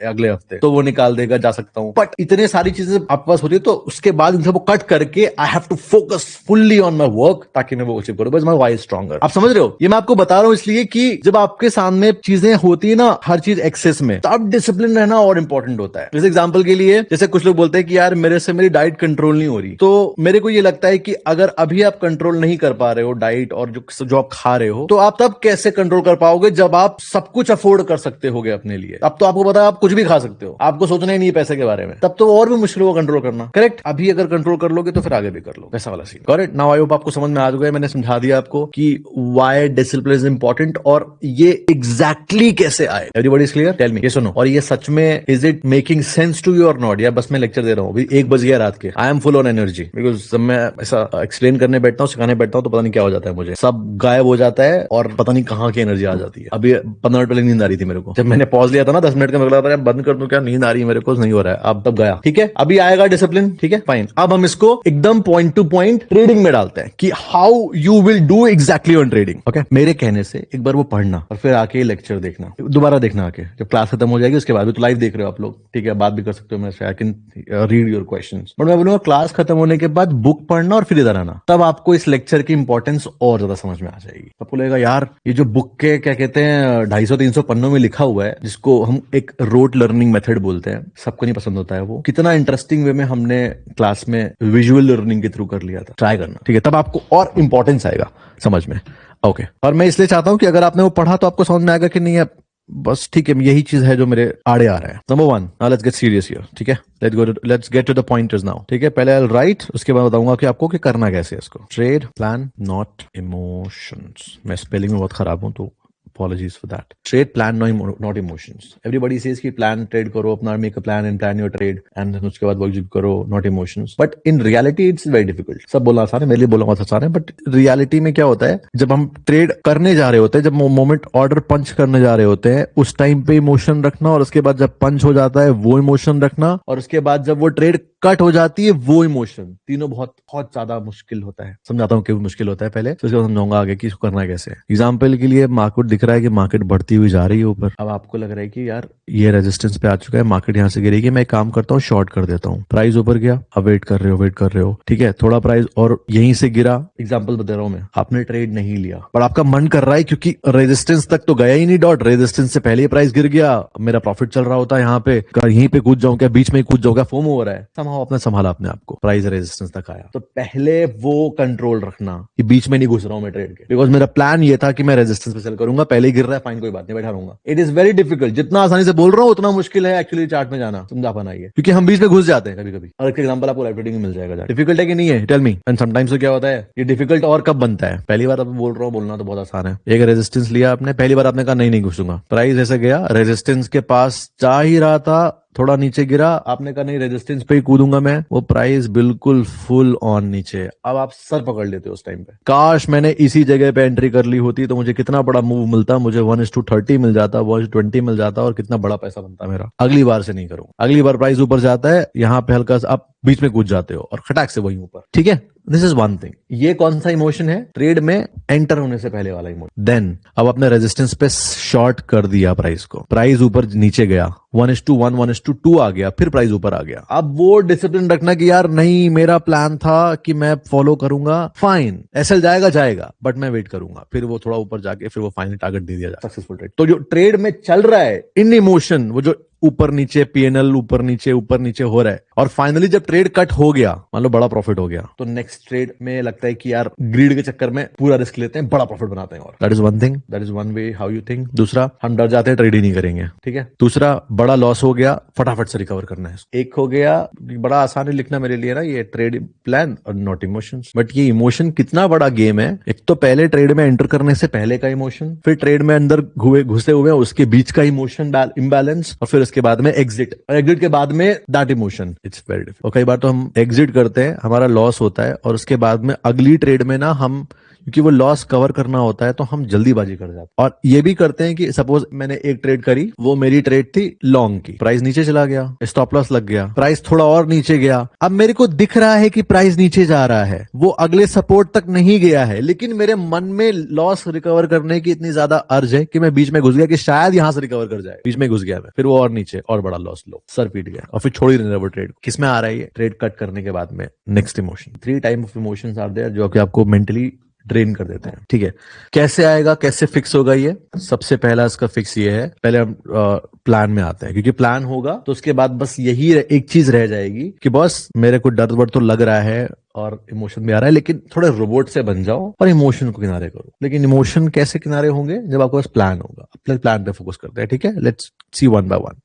अगले हफ्ते, तो वो निकाल देगा, जा सकता हूँ। बट इतने सारी चीजें आपके पास होती है, तो उसके बाद इन सबको कट करके I have to focus fully on my work, ताकि मैं वो अचीव करूं। बस माई वाई स्ट्रॉन्गर। आप समझ रहे हो? ये मैं आपको बता रहा हूं इसलिए कि जब आपके सामने चीजें होती है ना, हर चीज एक्सेस में, तब डिसिप्लिन रहना और इंपॉर्टेंट होता है। जैसे एग्जांपल के लिए, जैसे कुछ लोग बोलते हैं कि यार मेरे से मेरी डाइट कंट्रोल नहीं हो रही, तो मेरे को ये लगता है कि अगर अभी आप कंट्रोल नहीं कर पा रहे हो डाइट और जो आप खा रहे हो, तो आप तब कैसे कंट्रोल कर पाओगे जब आप सब कुछ अफोर्ड कर सकते होगे अपने लिए। अब तो आपको पता है आप कुछ भी खा सकते हो, आपको सोचना ही नहीं है पैसे के बारे में, तब तो और भी मुश्किल होगा कंट्रोल करना। करेक्ट। अभी अगर कंट्रोल कर लोगे तो फिर आगे भी कर लो, ऐसा वाला scene. Correct. Now I hope आपको समझ में आ गया, मैंने समझा दिया आपको कि व्हाई डिसिप्लिन इज इंपॉर्टेंट और ये एग्जैक्टली कैसे आए। Everybody is clear? Tell me. ये सुनो, और ये सच में is it making sense to you और नॉट, या बस मैं लेक्चर दे रहा हूँ? अभी 1 बज गया रात के, I am full on energy, because जब मैं ऐसा एक्सप्लेन करने बैठता हूँ, सिखाने बैठता हूँ, तो पता नहीं क्या हो जाता है, मुझे सब गायब हो जाता है और पता नहीं कहाँ की एनर्जी आ जाती है। अभी 15 मिनट पहले नींद आ रही थी मेरे को, जब मैंने पॉज लिया था ना 10 मिनट का, मेरे को लगा था बंद कर दूं क्या, नींद आ रही है मेरे को, नहीं हो रहा है, अब तब गया। ठीक है, अभी आएगा डिसिप्लिन। ठीक है, फाइन। अब हम इसको एकदम पॉइंट टू पॉइंट ट्रेडिंग में डालते हैं कि how you will do exactly on trading. Okay, मेरे कहने से एक बार वो पढ़ना और फिर आके लेक्चर देखना, दोबारा देखना आके, जब क्लास खत्म हो जाएगी उसके बाद भी। तो लाइव देख रहे हो आप लोग, ठीक है, बात भी कर सकते हो मेरे से, I can read your questions, but मैं बोलूंगा क्लास खत्म होने के बाद बुक पढ़ना और फिर इधर आना, तब आपको इस लेक्चर की इंपॉर्टेंस और ज्यादा समझ में आ जाएगी। आपको लगेगा यार ये जो बुक के क्या कहते हैं 250-300 पन्नों में लिखा हुआ है, जिसको हम एक रोट लर्निंग मेथड बोलते हैं, सबको नहीं पसंद होता है वो, कितना इंटरेस्टिंग वे में हमने क्लास में विजुअल लर्निंग के थ्रू कर लिया था। ट्राई करना, ठीक है, तब आपको और इंपॉर्टेंस आएगा समझ में। ओके, और मैं इसलिए चाहता हूं कि अगर आपने वो पढ़ा तो आपको समझ में आएगा कि नहीं है, बस ठीक है, यही चीज है जो मेरे आड़े आ रहा है। Number 1, now let's get serious here. ठीक है, let's get to the pointers now. ठीक है, पहले आई राइट, उसके बाद बताऊंगा कि आपको कि करना कैसे है इसको। Trade, plan, not emotions. मैं स्पेलिंग में बहुत खराब हूं, तो apologies for that. Trade, plan, not emotions. Everybody says कि plan trade करो, अपना make a plan and plan your trade, and then उसके बाद work करो, not emotions. But in reality it's very difficult. सब बोला आसान है, मेरे लिए बोला बहुत आसान है, but reality में क्या होता है, जब हम ट्रेड करने जा रहे होते हैं, जब मोमेंट ऑर्डर पंच करने जा रहे होते हैं, उस टाइम पे इमोशन रखना, और उसके बाद जब पंच हो जाता है वो इमोशन रखना, और उसके बाद जब वो ट्रेड कट हो जाती है वो इमोशन, तीनों बहुत बहुत ज्यादा मुश्किल होता है। समझाता हूँ क्यों मुश्किल होता है पहले, तो उसके बाद समझाऊंगा आगे कि इसको करना कैसे है। एग्जाम्पल के लिए मार्केट दिख रहा है कि मार्केट बढ़ती हुई जा रही है ऊपर, अब आपको लग रहा है कि यार ये रेजिस्टेंस पे आ चुका है, मार्केट यहाँ से गिरेगी, मैं एक काम करता हूँ शॉर्ट कर देता हूँ। प्राइस ऊपर गया, अब वेट कर रहे हो, ठीक है, थोड़ा प्राइस और यहीं से गिरा, एग्जाम्पल बता रहा हूँ मैं, आपने ट्रेड नहीं लिया पर आपका मन कर रहा है क्योंकि रेजिस्टेंस तक तो गया ही नहीं, डॉट रेजिस्टेंस से पहले ही प्राइस गिर गया, मेरा प्रॉफिट चल रहा होता है यहाँ पे, यहीं पे कूद जाऊं क्या, बीच में कूद जाऊं क्या, फोमो हो रहा है, समहाउ संभाला अपने आपको, प्राइस रेजिस्टेंस तक आया, तो पहले वो कंट्रोल रखना कि बीच में नहीं घुस रहा हूं मैं ट्रेड के, बिकॉज मेरा प्लान ये था कि मैं रेजिस्टेंस पे सेल करूंगा, पहले ही गिर रहा है, फाइन कोई बात नहीं, बैठा रहूंगा। इट इज वेरी डिफिकल्ट, जितना आसानी से बोल रहा हूं उतना मुश्किल है एक्चुअली चार्ट में जाना, समझा पाना ये, क्योंकि हम बीच में घुस जाते हैं कभी कभी। और एक एग्जांपल आपको लाइव ट्रेडिंग में मिल जाएगा, डिफिकल्ट है कि नहीं है, टेल मी। एंड समटाइम्स तो क्या होता है, ये डिफिकल्ट और कब बनता है, पहली बार अब बोल रहा हूँ, बोलना तो बहुत आसान है, एक रेजिस्टेंस लिया आपने, पहली बार आपने कहा नहीं घुसूंगा, प्राइस ऐसे गया, रेजिस्टेंस के पास जा ही रहा था, थोड़ा नीचे गिरा, आपने कहा नहीं रेजिस्टेंस पे ही कूदूंगा मैं, वो प्राइस बिल्कुल फुल ऑन नीचे। अब आप सर पकड़ लेते हो उस टाइम पे, काश मैंने इसी जगह पे एंट्री कर ली होती तो मुझे कितना बड़ा मूव मिलता, मुझे 1:30 मिल जाता, 1:20 मिल जाता और कितना बड़ा पैसा बनता मेरा। अगली बार से नहीं करूंगा। अगली बार प्राइस ऊपर जाता है, यहाँ पे हल्का सा आप बीच में कूद जाते हो और खटाक से वही ऊपर। ठीक है, दिस इज वन थिंग। ये कौन सा इमोशन है? ट्रेड में एंटर होने से पहले वाला इमोशन। देन अब अपने रेजिस्टेंस पे शॉर्ट कर दिया प्राइस को, प्राइस ऊपर नीचे गया, 1:1 1:2 आ गया, फिर प्राइस ऊपर आ गया। अब वो डिसिप्लिन रखना कि यार नहीं, मेरा प्लान था कि मैं फॉलो करूंगा, फाइन एसएल जाएगा जाएगा बट मैं वेट करूंगा, फिर वो थोड़ा ऊपर जाके फिर वो फाइनल टारगेट दे दिया जाए, सक्सेसफुल ट्रेड। तो जो ट्रेड में चल रहा है इन इमोशन, वो जो ऊपर नीचे पीएनएल ऊपर नीचे हो रहा है, और फाइनली जब ट्रेड कट हो गया, मान लो बड़ा प्रॉफिट हो गया, तो नेक्स्ट ट्रेड में लगता है कि यार ग्रीड के चक्कर में पूरा रिस्क लेते हैं, बड़ा प्रॉफिट बनाते हैं। और that is one thing, that is one way how you think. दूसरा, हम डर जाते हैं, ट्रेड ही नहीं करेंगे। ठीक है, दूसरा, बड़ा लॉस हो गया, फटाफट से रिकवर करना है। एक हो गया, बड़ा आसान है लिखना मेरे लिए ना, ये ट्रेड प्लान और नॉट इमोशंस। बट ये इमोशन कितना बड़ा गेम है। एक तो पहले ट्रेड में एंटर करने से पहले का इमोशन, फिर ट्रेड में अंदर घुसे हुए उसके बीच का इमोशन इम्बैलेंस, और फिर उसके बाद में एग्जिट, और एग्जिट के बाद में that emotion. It's very difficult. और कई बार तो हम एग्जिट करते हैं, हमारा लॉस होता है, और उसके बाद में अगली ट्रेड में ना हम, क्योंकि वो लॉस कवर करना होता है तो हम जल्दीबाजी कर जाते हैं। और ये भी करते हैं कि सपोज मैंने एक ट्रेड करी, वो मेरी ट्रेड थी लॉन्ग की, प्राइस नीचे चला गया, स्टॉप लॉस लग गया, प्राइस थोड़ा और नीचे गया। अब मेरे को दिख रहा है कि प्राइस नीचे जा रहा है, वो अगले सपोर्ट तक नहीं गया है, लेकिन मेरे मन में लॉस रिकवर करने की इतनी ज्यादा अर्ज है कि मैं बीच में घुस गया कि शायद यहां से रिकवर कर जाए, बीच में घुस गया मैं, फिर वो और नीचे और बड़ा लॉस लो, सर पीट गया, और फिर छोड़ ही नहीं वो ट्रेड। किसमें आ रहा है ये? ट्रेड कट करने के बाद में next emotion. 3 type of emotions are there जो कि आपको मेंटली ड्रेन कर देते हैं। ठीक है, कैसे आएगा, कैसे फिक्स होगा ये? सबसे पहला इसका फिक्स ये है, पहले हम प्लान में आते हैं, क्योंकि प्लान होगा तो उसके बाद बस यही एक चीज रह जाएगी कि बॉस मेरे को डर वर तो लग रहा है और इमोशन भी आ रहा है, लेकिन थोड़े रोबोट से बन जाओ और इमोशन को किनारे करो। लेकिन इमोशन कैसे किनारे होंगे? जब आपके पास प्लान होगा। अपने प्लान पे फोकस करते हैं। ठीक है, let's see one by one.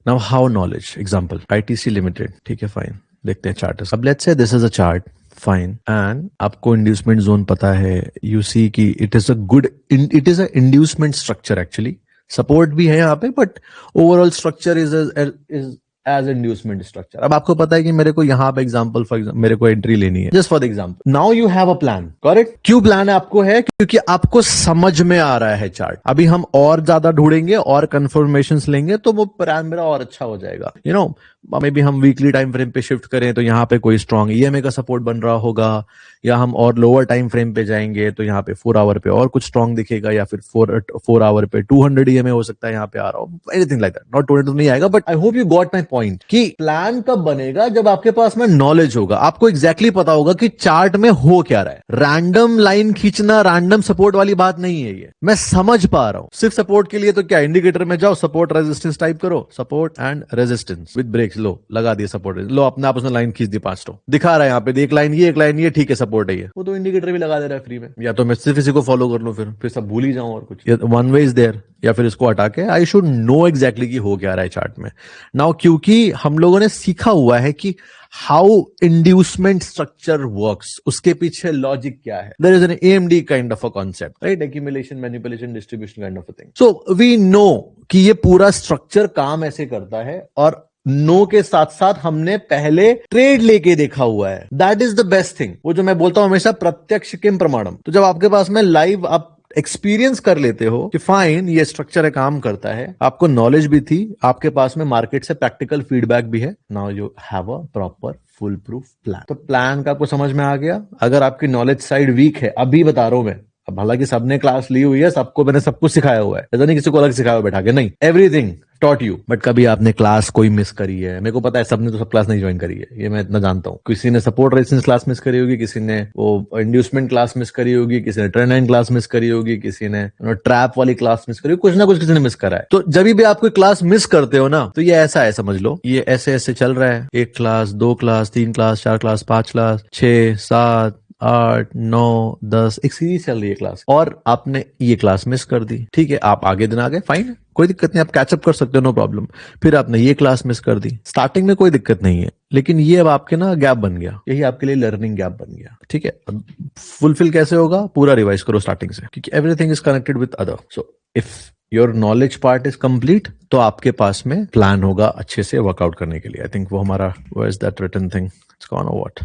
Now how knowledge, example ITC limited. ठीक है, फाइन, देखते हैं चार्ट। अब let's say this is a chart, fine, and आपको इंड्यूसमेंट जोन पता है, यू सी कि it is a inducement structure. Actually support भी है यहाँ पे, but overall structure is as inducement structure. अब आपको पता है कि मेरे को यहाँ पे एग्जांपल फॉर एग्जांपल मेरे को एंट्री लेनी है, just for the example. Now you have a plan, correct? क्यों प्लान है आपको? है क्योंकि आपको समझ में आ रहा है चार्ट। अभी हम और ज्यादा ढूंढेंगे और कंफर्मेशंस लेंगे तो वो प्लान मेरा और अच्छा हो जाएगा। यू नो, मे बी हम वीकली टाइम फ्रेम पे शिफ्ट करें तो यहाँ पे कोई स्ट्रॉन्ग ईएमए का सपोर्ट बन रहा होगा, या हम और लोअर टाइम फ्रेम पे जाएंगे तो यहाँ पे 4 आवर पे और कुछ स्ट्रॉन्ग दिखेगा, या फिर 4 आवर पे 200 ईएमए हो सकता है यहाँ पे आ रहा हो, एनीथिंग लाइक दैट। नॉट 200 तो नहीं आएगा, but I hope you got my point कि प्लान कब बनेगा? जब आपके पास में नॉलेज होगा, आपको एग्जैक्टली पता होगा कि चार्ट में हो क्या रहा है। रैंडम लाइन खींचना, रैंडम सपोर्ट वाली बात नहीं है ये, मैं समझ पा रहा हूं। सिर्फ सपोर्ट के लिए तो क्या, इंडिकेटर में जाओ, सपोर्ट रेजिस्टेंस टाइप करो, support and resistance with breaks, लो लगा दिए सपोर्ट, लो अपने आप उसने लाइन खींच दी 5 तो दिखा रहा है यहाँ पे, एक लाइन ये, एक लाइन ये, ठीक है सपोर्ट है ये, वो तो इंडिकेटर भी लगा दे रहा है फ्री में। या तो मैं सिर्फ इसी को फॉलो कर लूं, फिर सब भूल ही जाऊं और कुछ, वन वे इज देयर, या फिर इसको हटा के आई शुड नो एग्जैक्टली कि हो क्या रहा है चार्ट में। नाउ क्योंकि हम लोगों ने सीखा हुआ है कि हाउ इंड्यूसमेंट स्ट्रक्चर वर्क्स, उसके पीछे लॉजिक क्या है, there is an AMD kind of a concept, right? Accumulation, manipulation, distribution kind of a thing. So we know कि ये पूरा स्ट्रक्चर काम ऐसे करता है, और नो के साथ साथ हमने पहले ट्रेड लेके देखा हुआ है। That is the best thing. वो जो मैं बोलता हूं हमेशा, प्रत्यक्ष किम प्रमाणम। तो जब आपके पास में लाइव आप एक्सपीरियंस कर लेते हो कि फाइन ये स्ट्रक्चर है, काम करता है, आपको नॉलेज भी थी, आपके पास में मार्केट से प्रैक्टिकल फीडबैक भी है, now you have a proper full proof plan. तो प्लान का आपको समझ में आ गया। अगर आपकी नॉलेज साइड वीक है, अभी बता रहा हूं मैं, अब हालांकि सबने क्लास ली हुई है, सबको मैंने सब कुछ सिखाया हुआ है, ऐसा नहीं किसी को अलग सिखाया हुआ बैठा के, नहीं, एवरीथिंग टॉट यू। बट कभी आपने क्लास कोई मिस करी है? मेरे को पता है सबने तो सब क्लास नहीं ज्वाइन करी है, ये मैं इतना जानता हूं। किसी ने सपोर्ट रेजिस्टेंस क्लास मिस करी होगी, किसी ने वो इंड्यूसमेंट क्लास मिस करी होगी, किसी ने ट्रेंड लाइन क्लास मिस करी होगी, किसी ने ट्रैप वाली क्लास मिस करी होगी, कुछ ना कुछ किसी ने मिस करा है। तो जब भी आप कोई क्लास मिस करते हो ना, तो ये ऐसा है, समझ लो ये ऐसे ऐसे चल रहा है, 1 class, 2 class, 3 class, 4 class, 5 class, 6, 7, 8, 9, 10, एक सीरीज चल रही है क्लास, और आपने ये क्लास मिस कर दी। ठीक है, आप आगे दिन आ गए, फाइन, कोई दिक्कत नहीं, आप कैचअप कर सकते हो, नो प्रॉब्लम। फिर आपने ये क्लास मिस कर दी, स्टार्टिंग में कोई दिक्कत नहीं है, लेकिन ये अब आपके ना गैप बन गया, यही आपके लिए लर्निंग गैप बन गया। ठीक है, अब फुलफिल कैसे होगा? पूरा रिवाइज करो स्टार्टिंग से, क्योंकि everything is connected with other. So if your knowledge part is complete, तो आपके पास में प्लान होगा अच्छे से वर्कआउट करने के लिए। आई थिंक वो हमारा वो is that written thing, it's gone और what,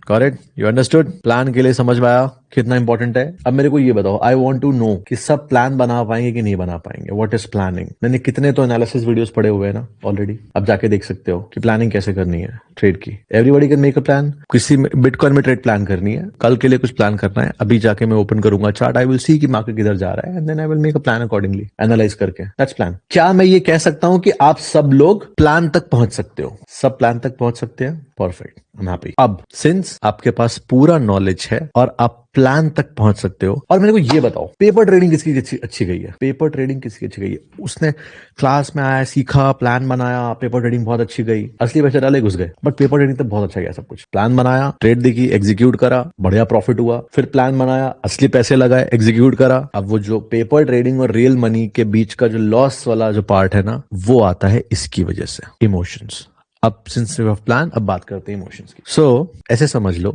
got it, you understood. Plan के लिए समझ में आया कितना इंपॉर्टेंट है। अब मेरे को ये बताओ, आई वांट टू नो कि सब प्लान बना पाएंगे कि नहीं बना पाएंगे। What is planning? मैंने कितने तो एनालिसिस वीडियोस पढ़े हुए हैं ना ऑलरेडी, अब जाके देख सकते हो कि प्लानिंग कैसे करनी है ट्रेड की। Everybody can make a plan. किसी बिटकॉइन में ट्रेड प्लान करनी है, कल के लिए कुछ प्लान करना है, अभी जाके मैं ओपन करूंगा चार्ट, आई विल सी कि मार्केट किधर जा रहा है and then I will make a plan accordingly, analyse करके। That's plan. क्या मैं ये कह सकता हूं कि आप सब लोग प्लान तक पहुंच सकते हो? सब प्लान तक पहुंच सकते हैं, परफेक्ट, आई एम हैप्पी। अब सिंस आपके पास पूरा नॉलेज है और आप प्लान तक पहुंच सकते हो, और मेरे को ये बताओ, पेपर ट्रेडिंग किसकी अच्छी गई है? पेपर ट्रेडिंग किसकी अच्छी गई है? उसने क्लास में आया, सीखा, प्लान बनाया, पेपर ट्रेडिंग बहुत अच्छी गई, असली पैसे डाले, घुस गए, बट पेपर ट्रेडिंग तो बहुत अच्छा गया सब कुछ। प्लान बनाया, ट्रेड देखी, एग्जीक्यूट करा, बढ़िया प्रॉफिट हुआ, फिर प्लान बनाया, असली पैसे लगाए, एग्जीक्यूट करा। अब वो जो पेपर ट्रेडिंग और रियल मनी के बीच का जो लॉस वाला जो पार्ट है ना, वो आता है इसकी वजह से, इमोशंस। अब सिंस वी हैव प्लान, अब बात करते हैं इमोशंस की। सो ऐसे समझ लो,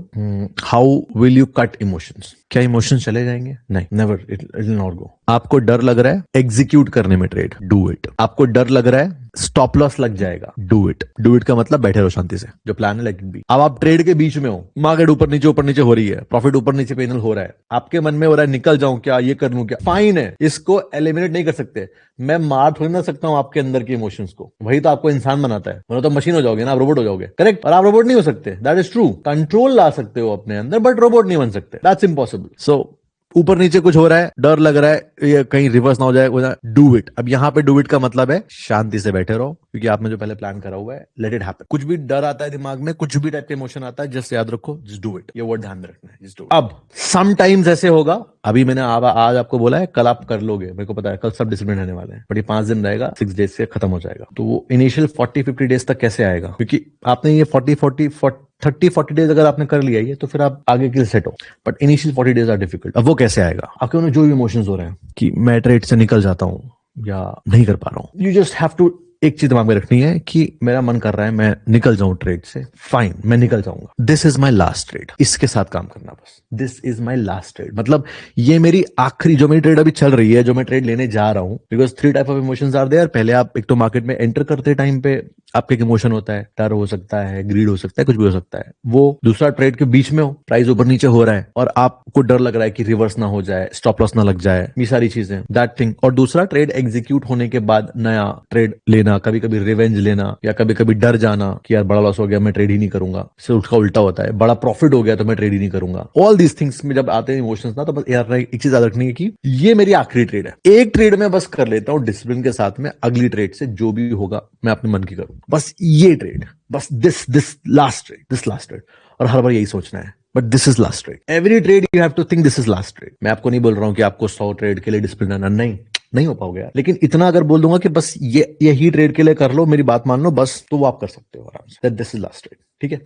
how will you cut emotions? क्या इमोशंस चले जाएंगे? नहीं, never, it will not go. आपको डर लग रहा है एग्जीक्यूट करने में ट्रेड, डू इट। आपको डर लग रहा है स्टॉप लॉस लग जाएगा, डू इट। डू इट का मतलब बैठे रहो शांति से, जो प्लान है लेट इट बी। अब आप ट्रेड के बीच में हो, मार्केट ऊपर नीचे हो रही है, प्रॉफिट ऊपर नीचे पेनल हो रहा है, आपके मन में हो रहा है निकल जाऊं क्या, ये कर लूं क्या? फाइन है, इसको एलिमिनेट नहीं कर सकते। मैं मार थोड़ी ना सकता हूं आपके अंदर के इमोशंस को, वही तो आपको इंसान बनाता है, वरना तो मशीन हो जाओगे ना, आप रोबोट हो जाओगे, करेक्ट? और आप रोबोट नहीं हो सकते, दैट इज ट्रू। कंट्रोल ला सकते हो अपने अंदर, बट रोबोट नहीं बन सकते, दैट्स इम्पॉसिबल। सो ऊपर नीचे कुछ हो रहा है, डर लग रहा है ये कहीं रिवर्स ना हो जाए, डू इट। अब यहां पे डू इट का मतलब है शांति से बैठे रहो, क्योंकि आपने जो पहले प्लान करा हुआ है, लेट इट हैपन। कुछ भी डर आता है दिमाग में, कुछ भी टाइप का इमोशन आता है, जस्ट याद रखो, जस्ट डू इट। ये वर्ड ध्यान में रखना है, जस्ट डू इट। अब समटाइम्स ऐसे होगा, अभी मैंने आज आपको बोला है कल आप कर लोगे, मेरे को पता है कल सब डिसिप्लिन रहने वाले हैं, बट ये 5 दिन रहेगा, 6 डेज से खत्म हो जाएगा। तो वो इनिशियल 40-50 डेज तक कैसे आएगा? क्योंकि आपने ये 30-40 डेज अगर आपने कर लिया ये, तो फिर आप आगे के लिए सेट हो, but initial 40 days are difficult. अब वो कैसे आएगा? आपके उन्हें जो भी इमोशंस हो रहे हैं कि मैं ट्रेड से निकल जाता हूं या नहीं कर पा रहा हूं, यू जस्ट हैव टू, एक चीज दिमाग में रखनी है कि मेरा मन कर रहा है मैं निकल जाऊं ट्रेड से, फाइन, मैं निकल जाऊंगा, this is my last trade, इसके साथ काम करना बस, this is my last trade, मतलब ये मेरी आखिरी, जो मेरी ट्रेड अभी चल रही है, जो मैं ट्रेड लेने जा रहा हूं। Because 3 type of emotions are there. पहले आप एक तो मार्केट में एंटर करते टाइम पे आपके एक इमोशन होता है, डर हो सकता है, ग्रीड हो सकता है, कुछ भी हो सकता है। वो दूसरा, ट्रेड के बीच में हो, प्राइस ऊपर नीचे हो रहा है और आपको डर लग रहा है कि रिवर्स ना हो जाए, स्टॉप लॉस ना लग जाए, ये सारी चीजें, दैट थिंग। और दूसरा, ट्रेड एग्जीक्यूट होने के बाद नया ट्रेड लेना, कभी कभी रिवेंज लेना, या कभी कभी डर जाना कि यार बड़ा लॉस हो गया, मैं ट्रेड ही नहीं करूंगा। उसका उल्टा होता है, बड़ा प्रॉफिट हो गया तो मैं ट्रेड ही नहीं करूंगा। ऑल दीज थिंग्स में जब आते हैं इमोशंस ना, तो बस यार एक चीज याद रखनी है कि ये मेरी आखिरी ट्रेड है, एक ट्रेड में बस कर लेता हूं डिसिप्लिन के साथ में, अगली ट्रेड से जो भी होगा मैं अपने मन की करूं, बस ये ट्रेड, बस दिस लास्ट ट्रेड। और हर बार यही सोचना है, but this is last trade. Every trade you have to think this is last trade. मैं आपको नहीं बोल रहा हूं कि आपको 100 ट्रेड के लिए डिसिप्लिन आना, नहीं हो पाओगे यार, लेकिन इतना अगर बोल दूंगा कि बस यही ट्रेड के लिए कर लो, मेरी बात मान लो बस, तो वो आप कर सकते हो आराम से, दिस इज लास्ट ट्रेड। ठीक है,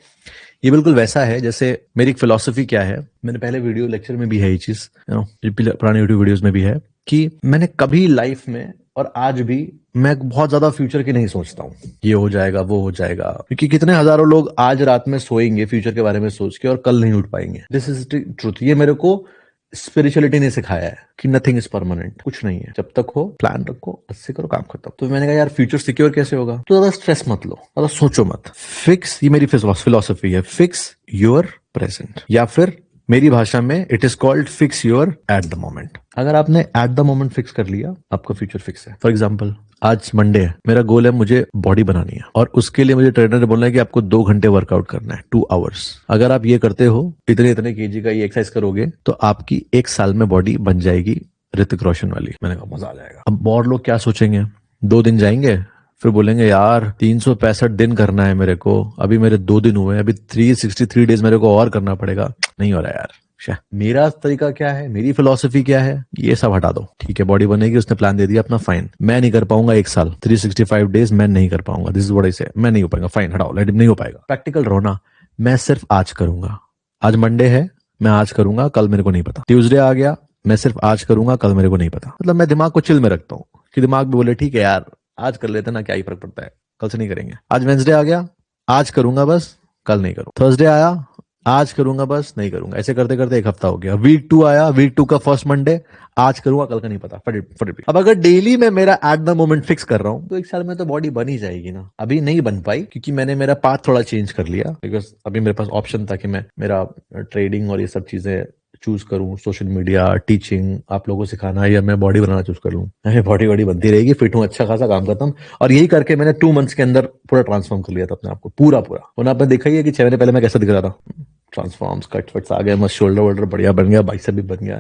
ये बिल्कुल वैसा है जैसे मेरी एक फिलॉसफी क्या है, मैंने पहले वीडियो लेक्चर में भी है ये चीज, पुराने यूट्यूब वीडियोस में भी है, कि मैंने कभी लाइफ में और आज भी मैं बहुत ज्यादा फ्यूचर की नहीं सोचता हूँ, ये हो जाएगा वो हो जाएगा, क्योंकि कितने हजारों लोग आज रात में सोएंगे फ्यूचर के बारे में सोच के और कल नहीं उठ पाएंगे। This is truth. ये मेरे को स्पिरिचुअलिटी ने सिखाया है कि नथिंग इज परमानेंट, कुछ नहीं है, जब तक हो प्लान रखो, अच्छे करो, काम खत्म। तो मैंने कहा यार फ्यूचर सिक्योर कैसे होगा? तो ज्यादा स्ट्रेस मत लो, ज्यादा सोचो मत, फिक्स, ये मेरी फिलॉसफी है, फिक्स योर प्रेजेंट, या फिर मेरी भाषा में it is called fix your at the moment. अगर आपने एट द मोमेंट फिक्स कर लिया, आपका फ्यूचर फिक्स है। फॉर एग्जाम्पल, आज मंडे है, मेरा गोल है मुझे बॉडी बनानी है, और उसके लिए मुझे ट्रेनर ने बोलना है कि आपको 2 घंटे वर्कआउट करना है, 2 आवर्स। अगर आप ये करते हो, इतने केजी का ये एक्सरसाइज करोगे, तो आपकी 1 साल में बॉडी बन जाएगी ऋतिक रोशन वाली। मैंने कहा मजा आ जाएगा। अब और लोग क्या सोचेंगे, 2 दिन जाएंगे, फिर बोलेंगे यार 365 दिन करना है मेरे को, अभी मेरे 2 दिन हुए, अभी 363 डेज मेरे को और करना पड़ेगा, नहीं हो रहा यार। मेरा तरीका क्या है, मेरी फिलॉसफी क्या है, ये सब हटा दो। ठीक है, बॉडी बनेगी, उसने प्लान दे दिया अपना, फाइन। मैं नहीं कर पाऊंगा 1 साल, 365 डेज मैं नहीं कर पाऊंगा, दिस इज व्हाट आई से, मैं नहीं हो पाएगा, फाइन, हटाओ, लेट, नहीं हो पाएगा। प्रैक्टिकल रहो ना, मैं सिर्फ आज करूंगा, आज मंडे है, मैं आज करूंगा, कल मेरे को नहीं पता। ट्यूसडे आ गया, मैं सिर्फ आज करूंगा, कल मेरे को नहीं पता। मतलब मैं दिमाग को चिल में रखता हूँ कि दिमाग भी बोले ठीक है यार आज कर लेते ना, क्या ही फर्क पड़ता है, कल से नहीं करेंगे। आज वेंसडे आ गया, आज करूंगा बस, कल नहीं करूँ। थर्सडे आया, आज करूंगा, बस नहीं करूंगा, ऐसे करते करते एक हफ्ता हो गया। वीक 2 आया, वीक 2 का फर्स्ट मंडे, आज करूंगा कल का नहीं पता, फट। अब अगर डेली मैं मेरा एट द मोमेंट फिक्स कर रहा हूं तो एक साल में तो बॉडी बन ही जाएगी ना। अभी नहीं बन पाई क्योंकि मैंने मेरा पाथ थोड़ा चेंज कर लिया, बिकॉज अभी मेरे पास ऑप्शन था कि मैं मेरा ट्रेडिंग और ये सब चीजें चूज करूं, सोशल मीडिया, टीचिंग, आप लोगों को सिखाना, या मैं बॉडी बनाना चूज कर लूं। अरे बॉडी बॉडी बनती रहेगी, फिट हूं, अच्छा खासा काम करता हूं। और यही करके मैंने 2 मंथ्स के अंदर पूरा ट्रांसफॉर्म कर लिया था अपने आप को, पूरा पूरा। और आपने देखा ही है कि 6 महीने पहले मैं कैसा दिख रहा था। ट्रांसफॉर्म्स, कट वट्स आ गए, मस्त शोल्डर वोल्डर बढ़िया बन गया, बाइसेप भी बन गया।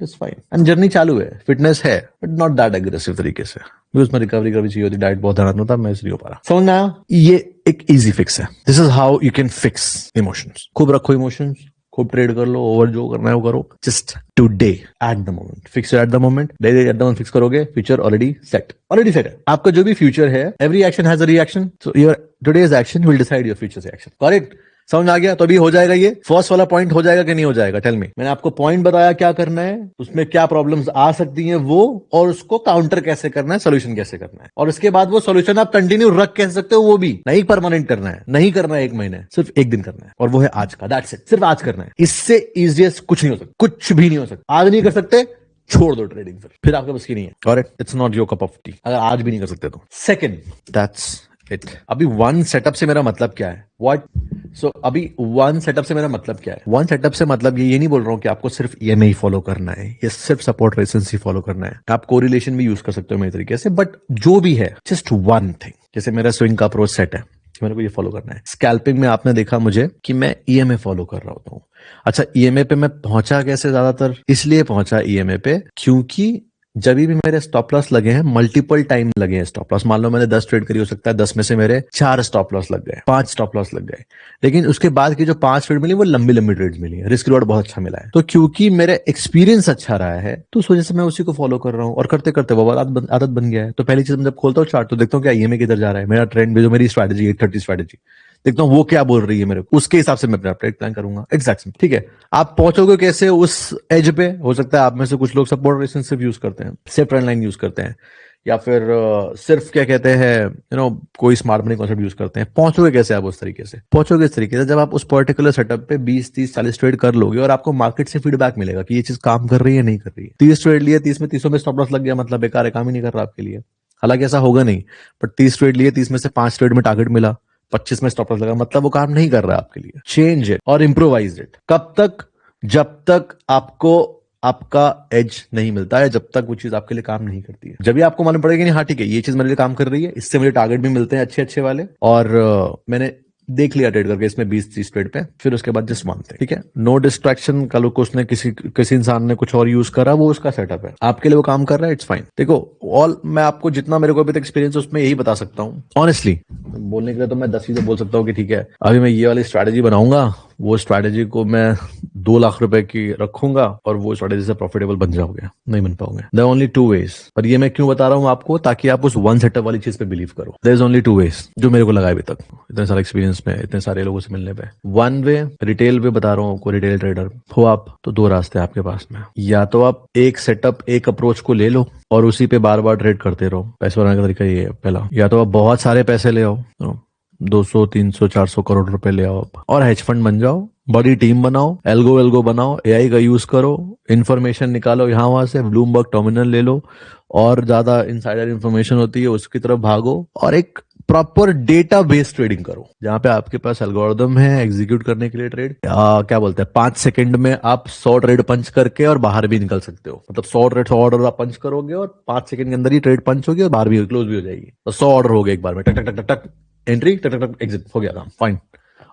इट्स फाइन एंड जर्नी चालू है, फिटनेस है बट नॉट दैट एग्रेसिव तरीके से, उसमें रिकवरी करनी चाहिए होती, डाइट बहुत ध्यान था, मैं इसलिए हो पा रहा। समझ में आया? ये एक इजी फिक्स है। This is how you can fix emotions. खूब रखो इमोशंस, खूब ट्रेड कर लो, ओवर जो करना है वो करो। Just today at the moment fix at the moment, day at the moment fix करोगे, फ्यूचर ऑलरेडी सेट है। आपका जो भी फ्यूचर है, every action has a reaction, so your today's action will decide your future action. Correct? समझ आ गया? तो अभी हो जाएगा, ये फर्स्ट वाला पॉइंट हो जाएगा कि नहीं हो जाएगा? Tell me. मैंने आपको पॉइंट बताया क्या करना है, उसमें क्या प्रॉब्लम्स आ सकती हैं वो, और उसको काउंटर कैसे करना है, सोल्यूशन कैसे करना है, और उसके बाद वो सोल्यूशन आप कंटिन्यू रख कैसे सकते हो, वो भी नहीं परमानेंट करना है, नहीं करना है 1 महीने, सिर्फ 1 दिन करना है, और वो है आज का। दैट्स इट, सिर्फ आज करना है। इससे इजिएस्ट कुछ नहीं हो सकता, कुछ भी नहीं हो सकता। आज नहीं कर सकते, छोड़ दो ट्रेडिंग, फिर आपके बस की नहीं है। Correct? It's not your cup of T अगर आज भी नहीं कर सकते तो। Second, that's it. अभी वन सेटअप से मेरा मतलब क्या है? व्हाट? सो अभी वन सेटअप से मेरा मतलब क्या है? वन सेटअप से मतलब ये नहीं बोल रहा हूं कि आपको सिर्फ ईएमए ही फॉलो करना है, ये सिर्फ सपोर्ट रेजिस्टेंस ही फॉलो करना है। आप कोरिलेशन भी यूज कर सकते हो मेरे तरीके से, बट जो भी है जस्ट वन थिंग। जैसे मेरा स्विंग का अप्रोच सेट है, मेरे को ये फॉलो करना है। स्कैल्पिंग में आपने देखा मुझे कि मैं ईएमए फॉलो कर रहा होता हूँ। अच्छा, ईएमए पे मैं पहुंचा कैसे? ज्यादातर इसलिए पहुंचा ईएमए पे क्योंकि जब भी मेरे स्टॉप लॉस लगे हैं, मल्टीपल टाइम लगे हैं स्टॉप लॉस। मान लो मैंने 10 ट्रेड करी, हो सकता है 10 में से मेरे 4 स्टॉप लॉस लग गए, 5 स्टॉप लॉस लग गए, लेकिन उसके बाद की जो 5 ट्रेड मिली वो लंबी लंबी ट्रेड मिली है, रिस्क रिवॉर्ड बहुत अच्छा मिला है। तो क्योंकि मेरा एक्सपीरियंस अच्छा रहा है तो उस वजह से मैं उसी को फॉलो कर रहा हूँ, और करते करते वो आदत बन गया है। तो पहली चीज मैं जब खोलता हूँ चार्ट तो देखता हूँ क्या ईएमए किधर जा रहा है, मेरा ट्रेंड, जो मेरी स्ट्रैटेजी 830 स्ट्रैटेजी, देखता हूँ वो क्या बोल रही है मेरे को, उसके हिसाब से मैं अपना ट्रेड प्लान करूंगा। एग्जैक्टली, ठीक है। आप पहुंचोगे कैसे उस एज पे? हो सकता है आप में से कुछ लोग सपोर्ट रेजिस्टेंस सिर्फ यूज करते हैं, सिर्फ ट्रेंड लाइन यूज करते हैं, या फिर सिर्फ क्या कहते हैं कोई स्मार्ट मनी कॉन्सेप्ट यूज करते हैं। पहुंचोगे कैसे आप उस तरीके से? पहुंचोगे इस तरीके से, जब आप उस पर्टिकुलर सेटअप पे 20 30 40 ट्रेड कर लोगे और आपको मार्केट से फीडबैक मिलेगा कि ये चीज काम कर रही है नहीं कर रही है। 30 ट्रेड लिए, 30 में 30 में स्टॉप लॉस लग गया, मतलब बेकार है, काम ही नहीं कर रहा आपके लिए। हालांकि ऐसा होगा नहीं, बट 30 ट्रेड लिए, 30 में से 5 ट्रेड में टारगेट मिला, 25 में स्टॉप लॉस लगा, मतलब वो काम नहीं कर रहा है आपके लिए। चेंज इट और इम्प्रोवाइज इट। कब तक? जब तक आपको आपका एज नहीं मिलता है, जब तक वो चीज आपके लिए काम नहीं करती है। जब भी आपको मालूम पड़ेगा नहीं, हाँ ठीक है ये चीज मेरे लिए काम कर रही है, इससे मुझे टारगेट भी मिलते हैं अच्छे अच्छे वाले, और मैंने देख लिया ट्रेड करके इसमें 20-30 ट्रेड पे, फिर उसके बाद जस्ट वन थिंग, ठीक है, नो डिस्ट्रैक्शन। कल को उसने किसी इंसान ने कुछ और यूज करा, वो उसका सेटअप है, आपके लिए वो काम कर रहा है, इट्स फाइन। देखो ऑल, मैं आपको जितना मेरे को अभी तक एक्सपीरियंस है उसमें यही बता सकता हूँ ऑनेस्टली। बोलने के लिए तो मैं 10 चीजें बोल सकता हूँ कि ठीक है अभी मैं ये वाली स्ट्रैटेजी बनाऊंगा, वो स्ट्रैटेजी को मैं 2 लाख रुपए की रखूंगा और वो स्ट्रैटेजी से प्रॉफिटेबल बन जाओगे, नहीं बन पाओगे। There only 2 ways. पर ये मैं क्यों बता रहा हूँ आपको? ताकि आप उस वन सेटअप वाली चीज पे बिलीव करो। देयर इज ओनली 2 वेज जो मेरे को लगा अभी तक, इतने सारे एक्सपीरियंस में, इतने सारे लोगों से मिलने पे। 1 वे रिटेल पे बता रहा हूँ आपको, रिटेल ट्रेडर हो आप तो 2 रास्ते आपके पास में, या तो आप एक सेटअप, एक अप्रोच को ले लो और उसी पे बार बार ट्रेड करते रहो। पैसे बनाने का तरीका ये है पहला। या तो आप बहुत सारे पैसे ले आओ, 200 300 400 करोड़ रुपए ले आओ और हेज फंड बन जाओ, बड़ी टीम बनाओ, एल्गो बनाओ, एआई का यूज करो, इंफॉर्मेशन निकालो यहाँ वहां से, ब्लूमबर्ग टर्मिनल ले लो, और ज्यादा इनसाइडर इंफॉर्मेशन होती है उसकी तरफ भागो, और एक प्रॉपर डेटा बेस्ड ट्रेडिंग करो जहां पे आपके पास एल्गोरिदम है एग्जीक्यूट करने के लिए ट्रेड। क्या बोलते हैं, 5 सेकंड में आप 100 ट्रेड पंच करके और बाहर भी निकल सकते हो। मतलब 100 ऑर्डर आप पंच करोगे और 5 सेकंड के अंदर ही ट्रेड पंच होगी और बाहर भी क्लोज भी हो जाएगी। तो 100 ऑर्डर हो गए एक बार में, टक टक टक टक टक, एंट्री, टक टक टक एग्जिट, हो गया काम, फाइन।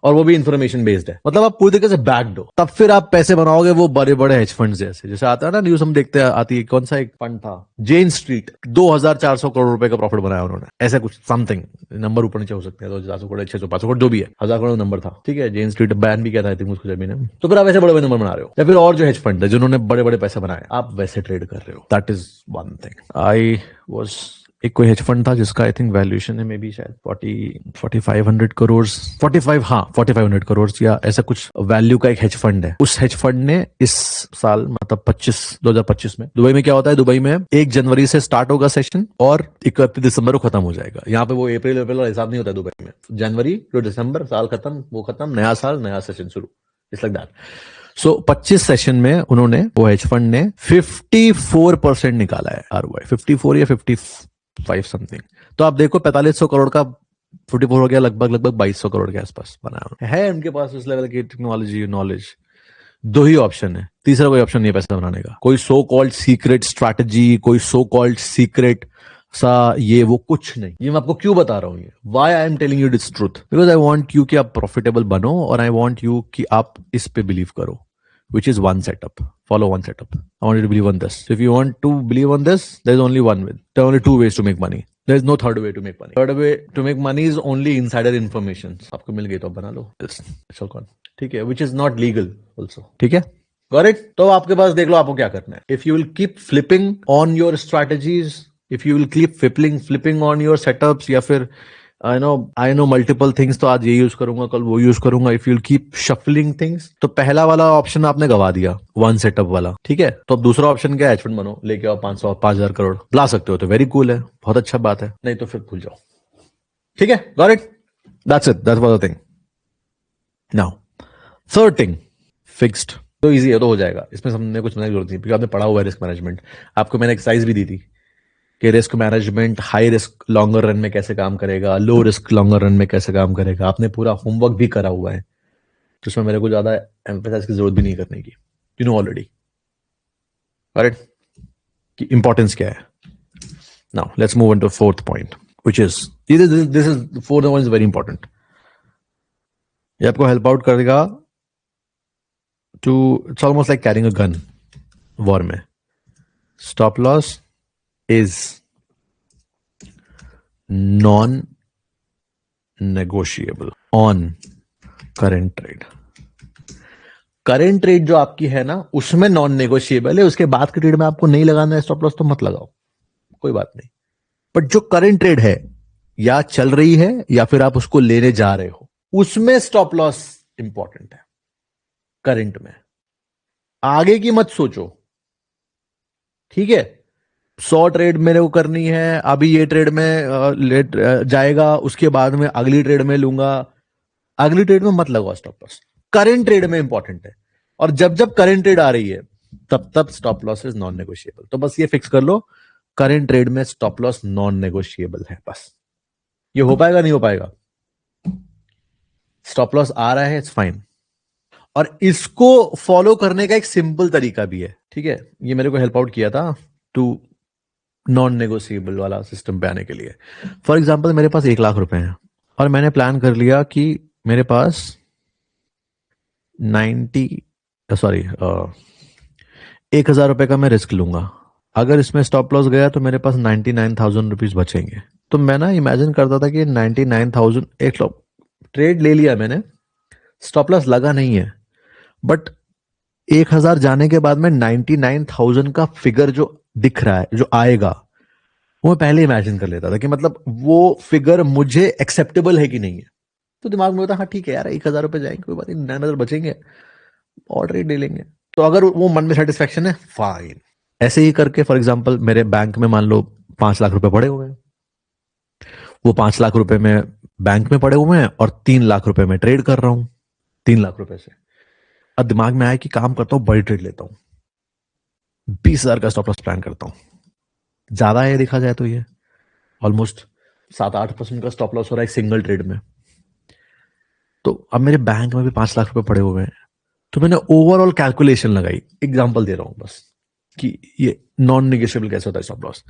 और वो भी इन्फॉर्मेशन बेस्ड है, मतलब आप पूरी तरीके से बैक्ड हो, तब फिर आप पैसे बनाओगे वो बड़े बड़े हेज फंड जैसे आता है ना न्यूज हम देखते हैं, आती है। कौन सा एक फंड था, जेन स्ट्रीट, 2400 करोड़ रुपए का प्रॉफिट बनाया उन्होंने, ऐसा कुछ समथिंग, नंबर ऊपर नीचे हो सकते हैं, 2400 करोड़ 600 500 करोड़ जो भी है, 1000 करोड़ नंबर था, ठीक है। जेन स्ट्रीट बैन भी किया था आई थिंक उसको जब ने। तो फिर आप ऐसे बड़े बड़े नंबर बना रहे हो, या फिर और जो हेज फंड है जिन्होंने बड़े बड़े पैसे बनाए, आप वैसे ट्रेड कर रहे हो। That is one thing. I was एक कोई हेज फंड था जिसका आई थिंक वैल्यूएशन है मे बी शायद 4500 करोड़, 4500 करोड़ या ऐसा कुछ वैल्यू का एक हेज फंड है। उस हेज फंड ने इस साल मतलब 2025 में, दुबई में क्या होता है, दुबई में 1 जनवरी से स्टार्ट होगा सेशन और 31 दिसंबर को खत्म हो जाएगा। यहाँ पे वो अप्रैल वाला हिसाब नहीं होता है दुबई में, जनवरी टू दिसंबर, साल खत्म, वो खत्म, नया साल नया सेशन शुरू। It's like that. So 25 session में उन्होंने वो हेज फंड ने 54% निकाला है आरओआई. 54 या 55 समथिंग. तो आप देखो 4500 करोड़ का 44 हो गया, लगभग लगभग 2200 करोड़ के आसपास बनाया है उनके पास उस लेवल की टेक्नोलॉजी नॉलेज. दो ही ऑप्शन है, तीसरा कोई ऑप्शन नहीं है पैसा बनाने का. कोई सो कॉल्ड सीक्रेट स्ट्रैटेजी, कोई सो कॉल्ड सीक्रेट सा ये वो कुछ नहीं. ये मैं आपको क्यों बता रहा हूं, ये why I am telling you this truth, because I want you कि आप प्रॉफिटेबल बनो और आई वांट यू कि आप इस पे बिलीव करो, which is one setup. Follow one setup. I want you to believe on this. So if you want to believe on this, there's only one way. There are only two ways to make money. There's no third way to make money. Third way to make money is only insider information. आपको मिल गई तो बना लो. It's all gone. ठीक है, which is not legal also. ठीक है? Got it? तो आपके पास देख लो आपको क्या करना है. If you will keep flipping on your strategies, if you will keep flipping on your setups या फिर I know multiple things, तो आज ये यूज करूंगा कल वो यूज करूंगा. If you keep shuffling things, तो पहला वाला ऑप्शन आपने गवा दिया, वन सेटअप वाला. ठीक है, तो अब दूसरा ऑप्शन क्या है, हेज फंड बनो, लेके आओ 500 5000 करोड़ ला सकते हो तो वेरी कूल है, बहुत अच्छा बात है, नहीं तो फिर भूल जाओ. ठीक है, got it, that's it, that's was the thing. Now third thing, fixed. तो इजी है, तो हो जाएगा, इसमें हमने कुछ बनाने की जरूरत नहीं, क्योंकि आपने पढ़ा हुआ है रिस्क मैनेजमेंट. आपको मैंने एक्सरसाइज भी दी थी कि risk management high risk longer run में कैसे काम करेगा, लो रिस्क लॉन्गर रन में कैसे काम करेगा. आपने पूरा होमवर्क भी करा हुआ है, जिसमें मेरे को ज्यादा एम्फेसाइज की जरूरत भी नहीं करने की. यू नो ऑलरेडी, राइट, कि इंपॉर्टेंस क्या है. Now let's move on to fourth point, which is this is fourth one is very important. ये आपको हेल्प आउट करेगा to, it's almost like carrying a gun war में. Stop loss is non-negotiable on current trade. Current trade जो आपकी है ना, उसमें non negotiable है. उसके बाद के ट्रेड में आपको नहीं लगाना है स्टॉप लॉस, तो मत लगाओ, कोई बात नहीं. बट जो करंट ट्रेड है, या चल रही है या फिर आप उसको लेने जा रहे हो, उसमें स्टॉप लॉस इंपॉर्टेंट है. करंट में आगे की मत सोचो. ठीक है, 100 ट्रेड मेरे को करनी है, अभी ये ट्रेड में लेट जाएगा, उसके बाद में अगली ट्रेड में लूंगा. अगली ट्रेड में मत लगाओ स्टॉप लॉस, करंट ट्रेड में इंपॉर्टेंट है. और जब जब करंट ट्रेड आ रही है, तब तब stop loss is non negotiable. तो बस ये फिक्स कर लो, करंट ट्रेड में स्टॉप लॉस नॉन नेगोशिएबल है. बस ये हो पाएगा, नहीं हो पाएगा, स्टॉप लॉस आ रहा है, इट्स फाइन. और इसको फॉलो करने का एक सिंपल तरीका भी है. ठीक है, ये मेरे को हेल्प आउट किया था टू नॉन नेगोशिएबल वाला सिस्टम पे आने के लिए. फॉर एग्जाम्पल, मेरे पास 1 लाख रुपए हैं और मैंने प्लान कर लिया कि मेरे पास 1,000 रुपए का मैं रिस्क लूंगा. अगर इसमें स्टॉप लॉस गया तो मेरे पास 99,000 रुपीज बचेंगे. तो मैं ना इमेजिन करता था कि 99,000, एक ट्रेड ले लिया मैंने, स्टॉप लॉस लगा नहीं है, बट 1,000 जाने के बाद में 99,000 का फिगर जो दिख रहा है, जो आएगा, वो मैं पहले इमेजिन कर लेता था कि मतलब वो फिगर मुझे एक्सेप्टेबल है कि नहीं है. तो दिमाग में होता, हाँ ठीक है यार, 1,000 रुपए जाएंगे, कोई बात नहीं, 9,000 बचेंगे, और ट्रेड ले लेंगे. तो अगर वो मन में सेटिस्फेक्शन है, फाइन. ऐसे ही करके फॉर एग्जाम्पल, मेरे बैंक में मान लो 5 लाख रुपए पड़े हुए हैं. वो 5 लाख रुपए में बैंक में पड़े हुए हैं और 3 लाख रुपए में ट्रेड कर रहा हूं 3 लाख रुपए से. अब दिमाग में आया कि काम करता हूं, बड़ी ट्रेड लेता हूं, 20,000 का स्टॉप लॉस प्लान करता हूं. ज्यादा है देखा जाए तो, ये ऑलमोस्ट 7-8% का स्टॉप लॉस हो रहा है एक सिंगल ट्रेड में. तो अब मेरे बैंक में भी 5 लाख रुपए पड़े हुए हैं. तो मैंने ओवरऑल कैलकुलेशन लगाई, एग्जांपल दे रहा हूं बस, कि ये नॉन नेगोशिएबल कैसे होता है स्टॉप लॉस.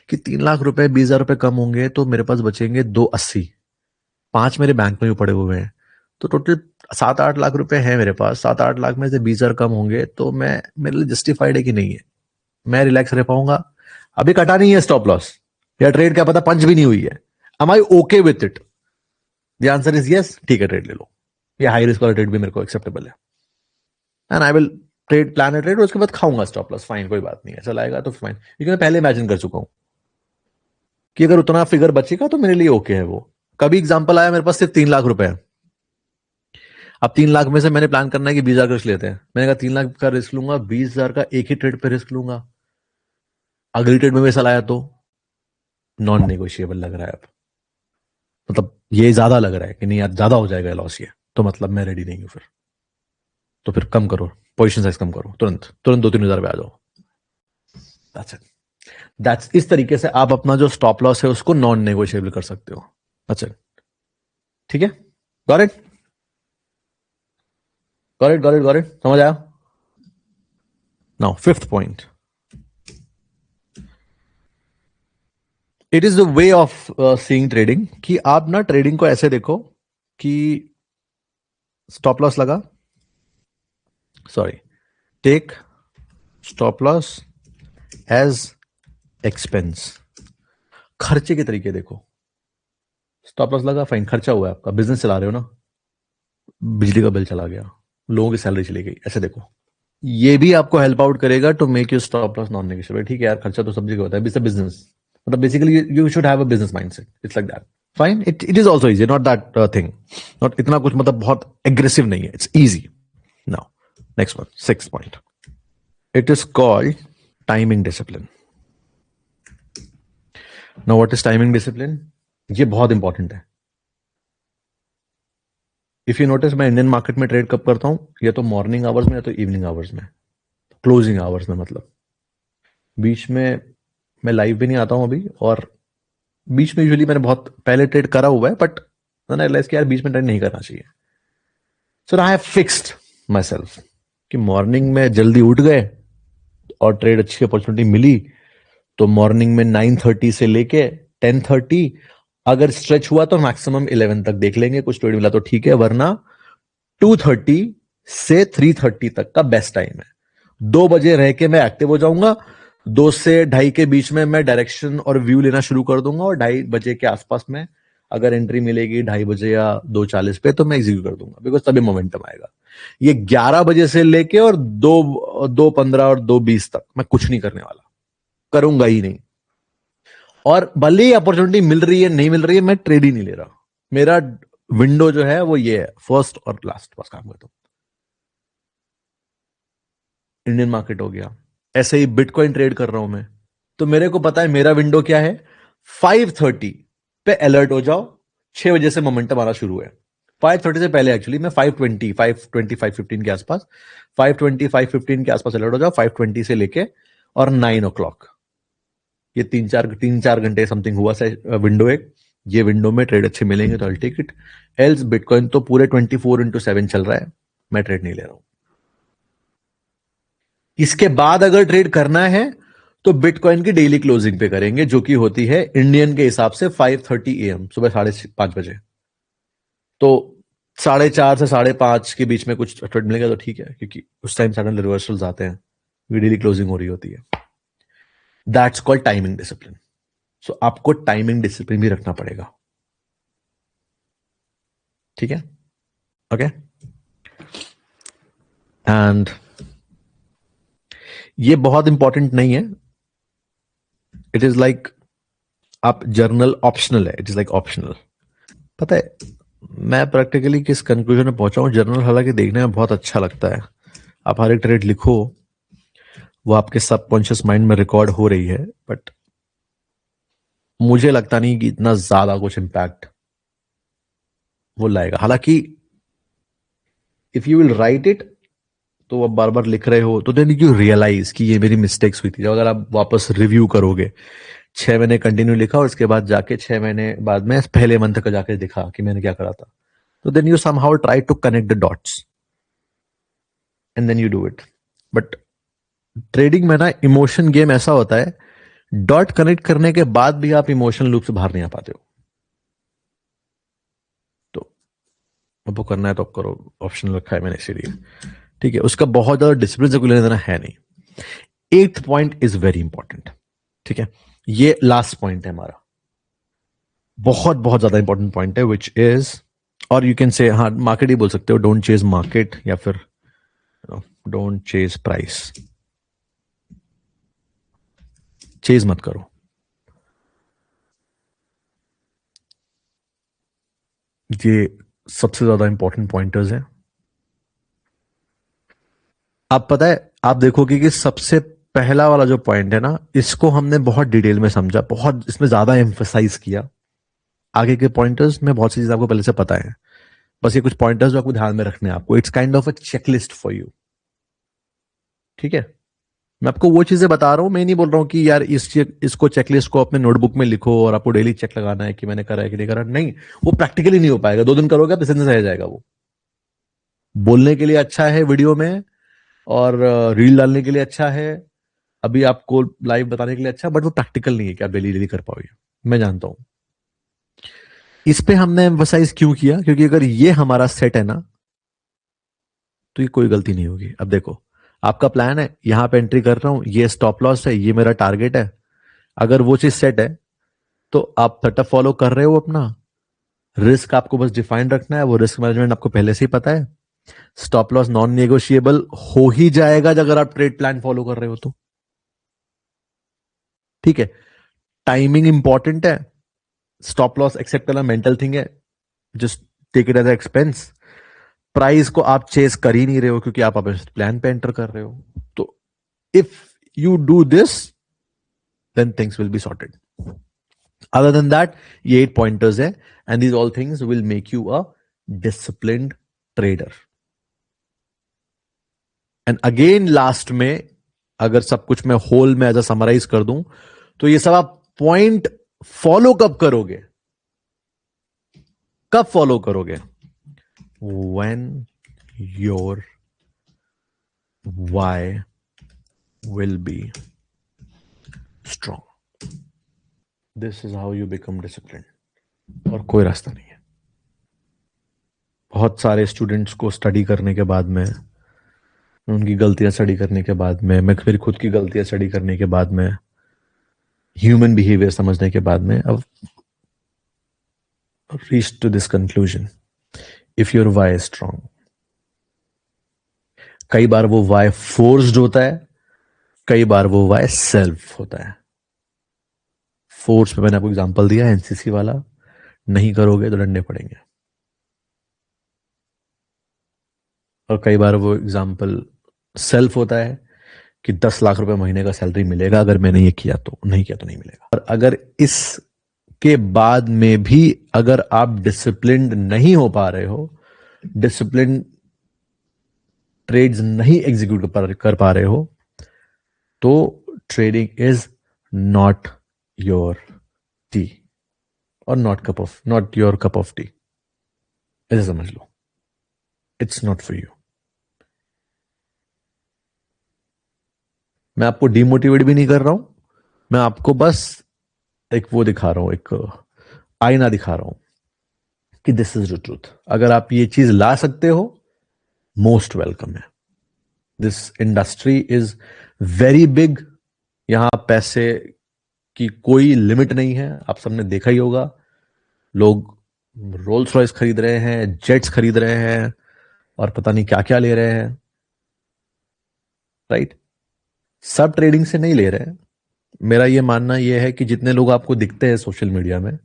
कि 3 लाख रुपए 20,000 रुपए कम होंगे तो मेरे पास बचेंगे 280. 5 मेरे बैंक में भी पड़े हुए हैं, तो टोटल 7-8 लाख रुपए हैं मेरे पास. 7-8 लाख में से 20,000 कम होंगे तो मैं, मेरे लिए जस्टिफाइड है कि नहीं है, मैं रिलैक्स रह पाऊंगा. अभी कटा नहीं है स्टॉप लॉस, या ट्रेड क्या पता पंच भी नहीं हुई है. Am I okay with it? The answer is yes. ठीक है, ट्रेड ले लो. ये हाई रिस्क वाला ट्रेड भी मेरे को एक्सेप्टेबल है, and I will trade, plan trade, और उसके बाद खाऊंगा स्टॉप लॉस, फाइन, कोई बात नहीं है, चला आएगा तो फाइन. क्योंकि मैं पहले इमेजिन कर चुका हूं कि अगर उतना फिगर बचेगा तो मेरे लिए ओके है वो. कभी एग्जांपल आया, मेरे पास सिर्फ 3 लाख रुपए है. अब 3 लाख में से मैंने प्लान करना है कि 20,000 का रिस्क लेते हैं. मैंने कहा 3 लाख का रिस्क लूंगा, 20,000 का एक ही ट्रेड पे रिस्क लूंगा. अगली ट्रेड में वैसा लाया तो नॉन नेगोशिएबल लग रहा है. अब मतलब ये ज्यादा लग रहा है कि नहीं यार, ज्यादा हो जाएगा लॉस ये, तो मतलब मैं रेडी नहीं हूं फिर. तो फिर कम करो, पोजीशन साइज कम करो, तुरंत तुरंत 2-3 हज़ार पे आ जाओ। That's it. दैट्स इस तरीके से आप अपना जो स्टॉप लॉस है उसको नॉन नेगोशिएबल कर सकते हो। अच्छा, ठीक है, got it, got it, got it, got it, समझ आया? Now fifth point, it is the way of seeing trading, कि आप ना ट्रेडिंग को ऐसे देखो कि स्टॉप लॉस लगा, sorry, take stop loss as expense, खर्चे के तरीके देखो। स्टॉप लॉस लगा, फाइन, खर्चा हुआ है आपका, बिजनेस चला रहे हो ना, बिजली का बिल चला गया, लोगों की सैलरी चली गई, ऐसे देखो। ये भी आपको हेल्प आउट करेगा to make you stop loss non negotiable. ठीक है यार, खर्चा तो सब जगह होता है, इट्स अ बिजनेस, मतलब basically you should have a business mindset, it's like that, fine. It is also easy, not that thing, not इतना कुछ मतलब बहुत एग्रेसिव नहीं है, it's easy. Now next one, sixth point, it is called timing discipline. Now what is timing discipline? ये बहुत important है। If you notice, मैं इंडियन मार्केट में ट्रेड कब करता हूं, या तो मॉर्निंग आवर्स में या तो इवनिंग आवर्स में, क्लोजिंग आवर्स में, मतलब बीच में मैं लाइव भी नहीं आता हूं अभी, और बीच में यूजुअली मैंने बहुत पहले ट्रेड करा हुआ है, बट मैंने रियलाइज किया यार बीच में ट्रेड नहीं करना चाहिए। So I have fixed myself कि मॉर्निंग में जल्दी उठ गए और ट्रेड अच्छी अपॉर्चुनिटी मिली तो मॉर्निंग में 9:30 से लेके 10:30, अगर स्ट्रेच हुआ तो मैक्सिमम 11 तक देख लेंगे, कुछ ट्रेड मिला तो ठीक है, वरना 2:30 से 3:30 तक का बेस्ट टाइम है। 2 बजे रह के मैं एक्टिव हो जाऊंगा, 2 से 2:30 के बीच में मैं डायरेक्शन और व्यू लेना शुरू कर दूंगा, और 2:30 बजे के आसपास में अगर एंट्री मिलेगी 2:30 बजे या 2:40 पे, तो मैं एग्जीक्यूट कर दूंगा, बिकॉज तभी मोमेंटम आएगा। ये 11 बजे से लेके और 2:15 और 2:20 तक मैं कुछ नहीं करने वाला, करूंगा ही नहीं। और भले ही अपॉर्चुनिटी मिल रही है नहीं मिल रही है, मैं ट्रेड ही नहीं ले रहा। मेरा विंडो जो है वो ये है, फर्स्ट और लास्ट, बस काम करता हूं। इंडियन मार्केट हो गया, ऐसे ही बिटकॉइन ट्रेड कर रहा हूं मैं, तो मेरे को पता है मेरा विंडो क्या है, 5:30 पे अलर्ट हो जाओ, 6 बजे से मोमेंटम आना शुरू है। 5:30 से पहले एक्चुअली मैं 5:20, 5:20, 5:15 के आसपास, 5:20, 5:15 के आसपास अलर्ट हो जाओ, 5:20 से लेके और 9 o'clock, ये 3-4 घंटे समथिंग हुआ से विंडो एक, ये विंडो में ट्रेड अच्छे मिलेंगे तो I take it, else bitcoin तो पूरे 24/7 चल रहा है, मैं ट्रेड नहीं ले रहा हूं। इसके बाद अगर ट्रेड करना है तो बिटकॉइन की डेली क्लोजिंग पे करेंगे, जो कि होती है इंडियन के हिसाब से 5:30 AM, सुबह 5:30 बजे। तो 4:30 से 5:30 के बीच में कुछ ट्रेड मिलेगा तो ठीक है, क्योंकि उस टाइम सडन रिवर्सल्स आते हैं, डेली क्लोजिंग हो रही होती है। That's called timing discipline. So आपको टाइमिंग डिसिप्लिन भी रखना पड़ेगा, ठीक है, ओके। एंड ये बहुत इंपॉर्टेंट नहीं है, इट इज लाइक, आप जर्नल ऑप्शनल है, इट इज लाइक ऑप्शनल। पता है मैं प्रैक्टिकली किस कंक्लूजन में पहुंचा हूं, जर्नल हालांकि देखने में बहुत अच्छा लगता है, आप हर एक ट्रेड लिखो, वो आपके सबकॉन्शियस माइंड में रिकॉर्ड हो रही है, बट मुझे लगता नहीं कि इतना ज्यादा कुछ इंपैक्ट वो लाएगा। हालांकि if you will write it, तो आप बार बार लिख रहे हो तो देन यू रियलाइज कि ये मेरी मिस्टेक्स हुई थी। जब अगर आप वापस रिव्यू करोगे, 6 महीने कंटिन्यू लिखा और उसके बाद जाके 6 महीने बाद में पहले मंथ का जाके दिखा कि मैंने क्या करा था, तो then you somehow try to connect the dots and then you do it. But trading में ना इमोशन गेम ऐसा होता है, डॉट कनेक्ट करने के बाद भी आप इमोशनल लूप से बाहर नहीं आ पाते हो। तो आपको करना है तो आप करो, ऑप्शनल रखा है मैंने इसीलिए, ठीक है। उसका बहुत ज्यादा डिसिप्लिन से कोई लेना देना है नहीं। 8th point is very important, ठीक है, ये लास्ट पॉइंट है हमारा, बहुत बहुत ज्यादा इंपॉर्टेंट पॉइंट है, विच इज, और यू कैन से, हाँ मार्केट ही बोल सकते हो, डोंट चेज मार्केट, या फिर डोंट चेज प्राइस, चेज मत करो। ये सबसे ज्यादा इंपॉर्टेंट पॉइंटर्स हैं। आप पता है, आप देखोगे कि सबसे पहला वाला जो पॉइंट है ना, इसको हमने बहुत डिटेल में समझा, बहुत इसमें ज्यादा एम्फसाइज किया। आगे के पॉइंटर्स में बहुत सी चीजें आपको पहले से पता है, बस ये कुछ पॉइंटर्स जो आपको ध्यान में रखने हैं आपको. It's kind of a checklist for you. ठीक है. मैं आपको वो चीजें बता रहा हूं. मैं नहीं बोल रहा हूं कि यार इसको चेकलिस्ट को अपने नोटबुक में लिखो और आपको डेली चेक लगाना है कि मैंने करा है कि नहीं करा. नहीं, वो प्रैक्टिकली नहीं हो पाएगा. 2 दिन करोगे तो रह जाएगा. वो बोलने के लिए अच्छा है वीडियो में, और रील डालने के लिए अच्छा है, अभी आपको लाइव बताने के लिए अच्छा, बट वो प्रैक्टिकल नहीं है कि आप डेली डेली कर पाओगे. मैं जानता हूं. इस पे हमने एम्फसाइज क्यों किया, क्योंकि अगर ये हमारा सेट है ना, तो ये कोई गलती नहीं होगी. अब देखो, आपका प्लान है, यहां पे एंट्री कर रहा हूं, ये स्टॉप लॉस है, ये मेरा टारगेट है. अगर वो चीज सेट है तो आप सेटअप फॉलो कर रहे हो अपना. रिस्क आपको बस डिफाइन रखना है, वो रिस्क मैनेजमेंट आपको पहले से ही पता है. स्टॉप लॉस नॉन नेगोशिएबल हो ही जाएगा अगर आप ट्रेड प्लान फॉलो कर रहे हो तो. ठीक है. टाइमिंग इंपॉर्टेंट है. स्टॉप लॉस एक्सेप्ट करना मेंटल थिंग है. Just take it as expense. Price को आप चेस कर ही नहीं रहे हो क्योंकि आप अब प्लान पे एंटर कर रहे हो. तो if you do this, then things will be sorted. Other than that, ये 8 पॉइंटर्स है, and these all things will make you a disciplined trader. And again last में, अगर सब कुछ मैं होल में एज अ समराइज कर दूं, तो ये सब आप पॉइंट फॉलो कब करोगे? कब फॉलो करोगे? when your why will be strong. This is how you become disciplined. और कोई रास्ता नहीं है. बहुत सारे स्टूडेंट्स को स्टडी करने के बाद में, उनकी गलतियां स्टडी करने के बाद में, मैं फिर खुद की गलतियां स्टडी करने के बाद में, ह्यूमन बिहेवियर समझने के बाद में, अब reach to this conclusion: if your why is strong. कई बार वो वाई फोर्स्ड होता है, कई बार वो वाई सेल्फ होता है. फोर्स पे मैंने आपको एग्जांपल दिया, एनसीसी वाला. नहीं करोगे तो डंडे पड़ेंगे. और कई बार वो एग्जाम्पल सेल्फ होता है कि 10 लाख रुपए महीने का सैलरी मिलेगा अगर मैंने ये किया, तो नहीं किया तो नहीं मिलेगा. और अगर इसके बाद में भी अगर आप डिसिप्लिन्ड नहीं हो पा रहे हो, डिसिप्लिन ट्रेड्स नहीं एग्जीक्यूट कर पा रहे हो, तो trading is not your tea, और not your cup of tea. ऐसे समझ लो. It's not for you. मैं आपको डिमोटिवेट भी नहीं कर रहा हूं. मैं आपको बस एक वो दिखा रहा हूं, एक आईना दिखा रहा हूं कि दिस इज द ट्रूथ. अगर आप ये चीज ला सकते हो, मोस्ट वेलकम है. This industry is very big. यहां पैसे की कोई लिमिट नहीं है. आप सबने देखा ही होगा, लोग रोल्स रॉयस खरीद रहे हैं, जेट्स खरीद रहे हैं, और पता नहीं क्या क्या ले रहे हैं. राइट. सब ट्रेडिंग से नहीं ले रहे हैं. मेरा ये मानना यह है कि जितने लोग आपको दिखते हैं सोशल मीडिया में,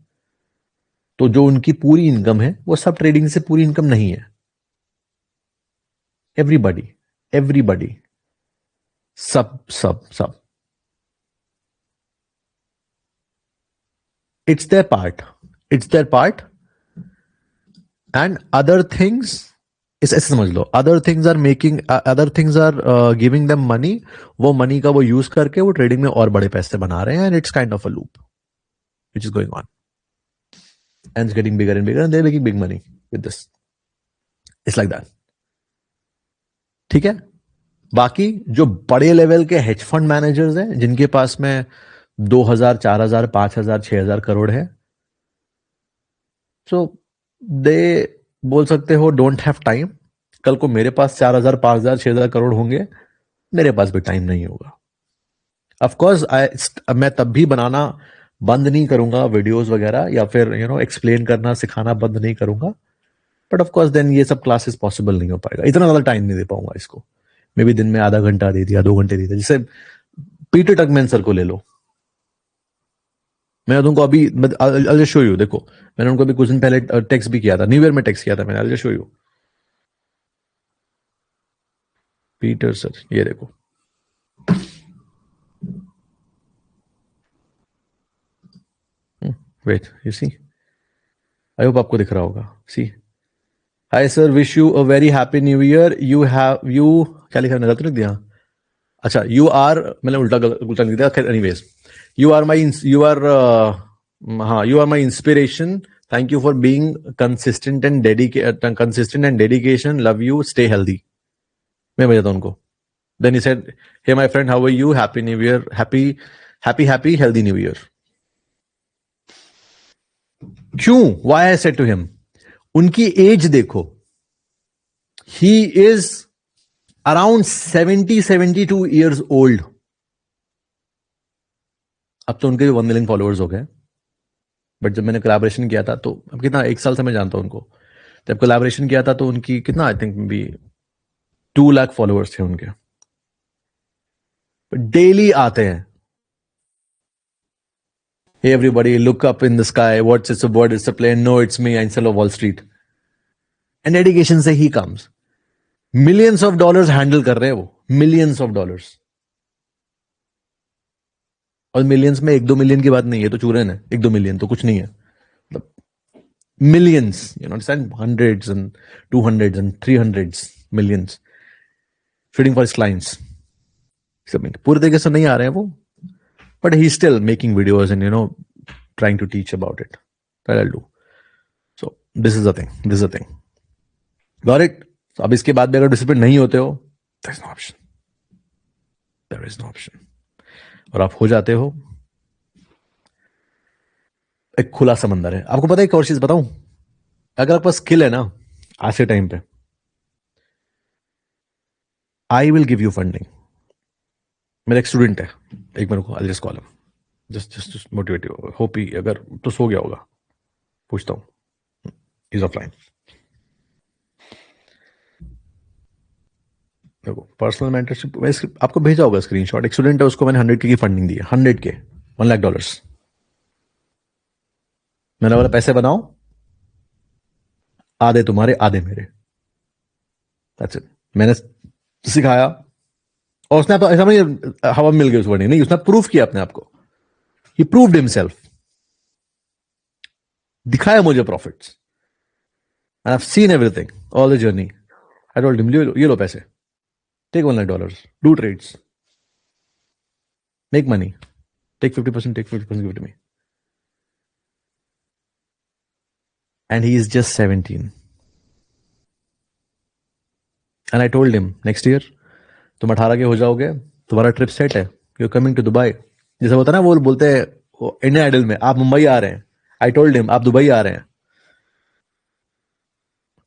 तो जो उनकी पूरी इनकम है वो सब ट्रेडिंग से पूरी इनकम नहीं है. एवरीबडी, एवरीबडी, सब सब सब. It's their part. It's their part. And other things, is ऐसे समझ लो, other things are giving them money. वो मनी का वो यूज करके वो ट्रेडिंग में और बड़े पैसे बना रहे हैं. And it's kind of a loop which is going on, and it's getting bigger and bigger, and they are making big money with this. It's like that. ठीक है. बाकी जो बड़े लेवल के हेज फंड मैनेजर्स हैं, जिनके पास में 2,000, 4,000, 5,000, 6,000 करोड़ है, सो दे बोल सकते हो डोंट हैव टाइम. कल को मेरे पास 4,000, 5,000, 6,000 करोड़ होंगे, मेरे पास भी टाइम नहीं होगा. ऑफ कोर्स मैं तब भी बनाना बंद नहीं करूंगा वीडियोस वगैरह, या फिर एक्सप्लेन करना सिखाना बंद नहीं करूंगा. बट ऑफ कोर्स देन ये सब क्लासेस पॉसिबल नहीं हो पाएगा. इतना ज्यादा टाइम नहीं दे पाऊंगा इसको. मे बी दिन में आधा घंटा दे दिया, 2 घंटे दे दिया. जैसे पीटर टकमैन सर को ले लो. मैं तुमको अभी शो यू. देखो, मैंने उनको अभी कुछ दिन पहले टेक्स्ट भी किया था, न्यू ईयर में टेक्स्ट किया था मैंने. Show you Peter sir. ये देखो, wait, you see, I hope आपको दिख रहा होगा. See, hi sir, wish you a very happy new year. You क्या लिखा, गलत लिख दिया? अच्छा, यू आर, मैंने उल्टा लिख दिया। खैर anyways, you are my you are हाँ, you are my inspiration. Thank you for being consistent and dedication. Love you, stay healthy. मैं भेजा था उनको। Then he said, hey my friend, how are you? Happy new year, happy healthy new year. क्यों? Why I said to him? उनकी age देखो, he is around 72 years old. अब तो उनके भी 1 मिलियन फॉलोअर्स हो गए। बट जब मैंने कोलैबोरेशन किया था, तो अब कितना, 1 साल से मैं जानता हूं उनको। जब कोलैबोरेशन किया था तो उनकी कितना, आई थिंक भी 2 लाख फॉलोअर्स थे उनके। डेली आते हैं, hey everybody, look up in the sky, what's it's a bird, it's a plane, no it's me, Ansel of Wall Street। And dedication से ही comes. Millions of dollars handle कर रहे हैं वो, मिलियंस ऑफ डॉलर्स। और millions में 1-2 million की बात नहीं है, तो चूरन है। 1-2 मिलियन तो कुछ नहीं है, मतलब millions, you know, hundreds and 200s and 300s millions feeding for his clients. पूरे तरीके से नहीं आ रहे हैं वो, but he still making videos and trying to teach about it, that I'll do. So this is the thing. Got it? So अब इसके बाद भी अगर डिसिप्लिन नहीं होते हो, there is no option, और आप हो जाते हो, एक खुला समंदर है। आपको पता है एक और चीज बताऊं? अगर आपके पास स्किल है ना, आज के टाइम पे, I will give you funding. मेरा एक स्टूडेंट है, एक मेरे को, I just call him, just motivate you. Hope he, अगर तो सो गया होगा, पूछता हूं, इज ऑफलाइन। देखो, पर्सनल मेंटरशिप आपको भेजा होगा स्क्रीनशॉट। एक स्टूडेंट है, उसको मैंने 100K की फंडिंग दी है। 100K, $1 लाख। मैंने बोला पैसे बनाओ, आधे तुम्हारे आधे मेरे। That's it. मैंने सिखाया, और उसने ऐसा नहीं हवा मिल गई उस फंडिंग, नहीं, उसने प्रूफ किया अपने आप को। ही प्रूव्ड हिमसेल्फ, दिखाया मुझे profits, and I have seen everything, all the journey. I told him, ये लो पैसे, take $1 lakh, do trades, make money, take 50%, take 50%, give it to me. And he is just 17. And I told him, next year तुम 18 के हो जाओगे, तुम्हारा trip set है, you are coming to Dubai. जैसे होता है ना, वो बोलते हैं इंडियन आइडल में, आप मुंबई आ रहे हैं। आई टोल्ड हिम, आप दुबई आ रहे हैं,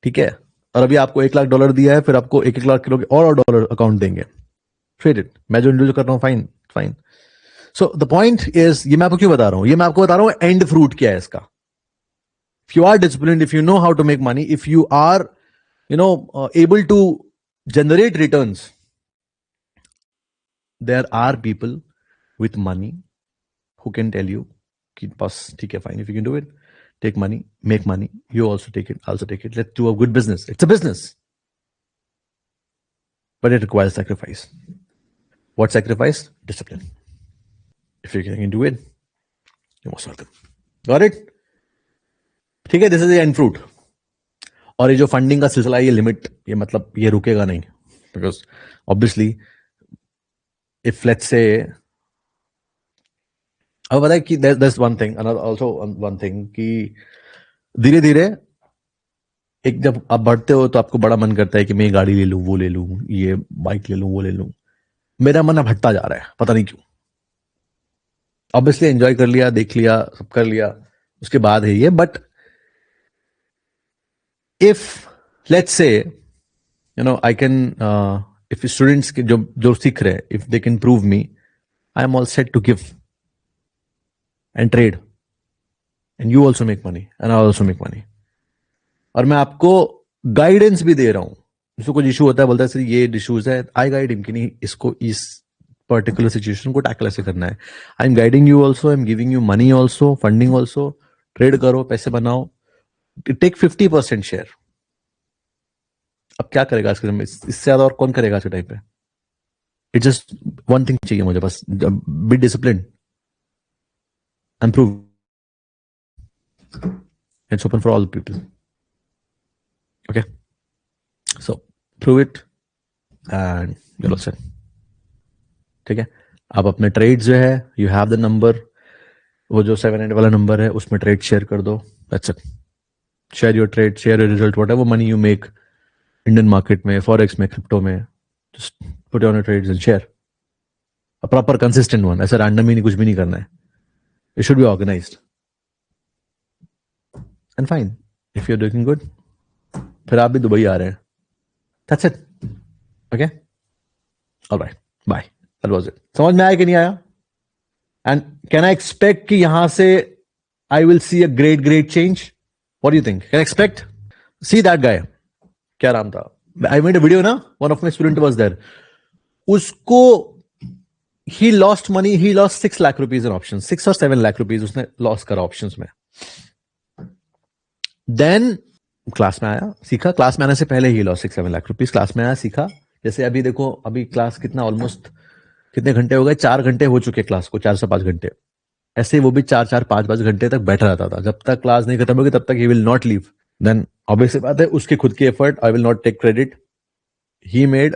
ठीक है? और अभी आपको $1 लाख दिया है, फिर आपको 1-1 लाख किलो के और डॉलर अकाउंट देंगे। ट्रेड इट, मैं जो इंडिविजुअल कर रहा हूँ, fine fine. So the point is, ये मैं आपको क्यों बता रहा हूँ? ये मैं आपको बता रहा हूँ एंड फ्रूट क्या है इसका। If you are disciplined, if you know how to make money, if you are, able to generate returns, there are people with money who can tell you कि बस ठीक है, fine, if you can do it, take money, make money, you also take it, let's do a good business. It's a business, but it requires sacrifice. What sacrifice? Discipline. If you can do it, you're most welcome. Got it? ठीक है, this is and fruit. और ये जो funding का सिलसिला है, ये limit, ये मतलब ये रुकेगा नहीं, because obviously if let's say, अब पता है कि there's one thing, also one thing, कि धीरे धीरे एक जब आप बढ़ते हो तो आपको बड़ा मन करता है कि मैं ये गाड़ी ले लूं, वो ले लूं, ये बाइक ले लूं, वो ले लूं। मेरा मन अब हटता जा रहा है, पता नहीं क्यों। ऑब्वियसली एंजॉय कर लिया, देख लिया, सब कर लिया, उसके बाद है ये। But if let's say I can if students के जो सीख रहे हैं, if they can prove me, I am all set to give and trade, and you also make money and I also make money, और मैं आपको guidance भी दे रहा हूं। जिसको कुछ इशू होता है, बोलता है सर ये इशूज है, आई गाइड हिम कि नहीं, इसको इस पर्टिकुलर सिचुएशन को टैकल ऐसे करना है। I am guiding you also, I am giving you money also, funding also. Trade करो, पैसे बनाओ, टेक 50% शेयर। अब क्या करेगा आज के टाइम में? इससे ज्यादा और कौन करेगा आज के टाइम पे? इट जस्ट वन थिंग चाहिए मुझे, बस be discipline, improve. It's open for all people. Okay, so prove it and you're all set. ठीक है, आप अपने ट्रेड जो है, यू हैव द नंबर, वो जो 700 वाला नंबर है उसमें ट्रेड शेयर कर दो. That's it. Share your trade, share your result, whatever money you make Indian market में, फॉरेक्स में, क्रिप्टो में, just put on your trades and share. A proper consistent one. ऐसा random ही नहीं, कुछ भी नहीं करना है. It should be organised and fine. If you are doing good, फिर आप भी दुबई आ रहे हैं. That's it. Okay, alright, bye. That was it. समझ में आया कि नहीं आया? एंड कैन आई एक्सपेक्ट कि यहां से I will see a great change? What do you think? Can I expect? See that guy, क्या नाम था? आई मेड अ वीडियो ना, one of my student was there. उसको he lost money, he lost 6 lakh rupees in option, 6 और 7 lakh rupees उसने loss करा options में. Then class में आया, सीखा. क्लास में आने से पहले ही लॉस 6-7 लाख रुपीज. क्लास में आया, सीखा. जैसे अभी देखो, अभी क्लास कितना, ऑलमोस्ट कितने घंटे हो गए? 4 घंटे हो चुके क्लास को, 4 से 5 घंटे. ऐसे वो भी 4-5 घंटे तक बैठा रहता था. जब तक क्लास नहीं खत्म होगी तब तक he will not leave. Then obvious बात है, उसकी खुद की effort, I will not take credit. He made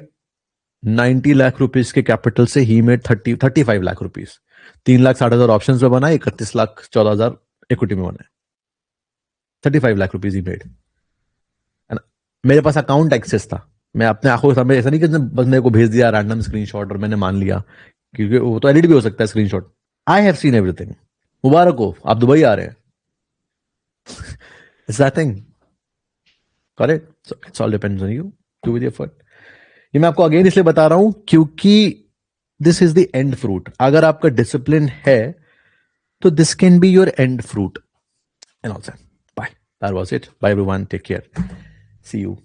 90 lakh rupees के कैपिटल से he made 35 lakh rupees. 3,60,000 option में बना, 31,14,000 इक्विटी में बना. 35 लाख रुपीज ही मेड. मेरे पास अकाउंट एक्सेस था. मैं अपने आंखों के सामने, ऐसा नहीं कि बस मेरे को भेज दिया रैंडम स्क्रीनशॉट और मैंने मान लिया, क्योंकि वो तो एडिट भी हो सकता है screenshot. I have seen everything. मुबारक हो, आप दुबई आ रहे हैं. It's that thing. Correct. So it's all depends on you to with effort. ये मैं आपको अगेन इसलिए बता रहा हूं क्योंकि this is the end fruit. अगर आपका डिसिप्लिन है तो this can be your end fruit. And all set. Bye. That was it. Bye everyone. Take care. See you.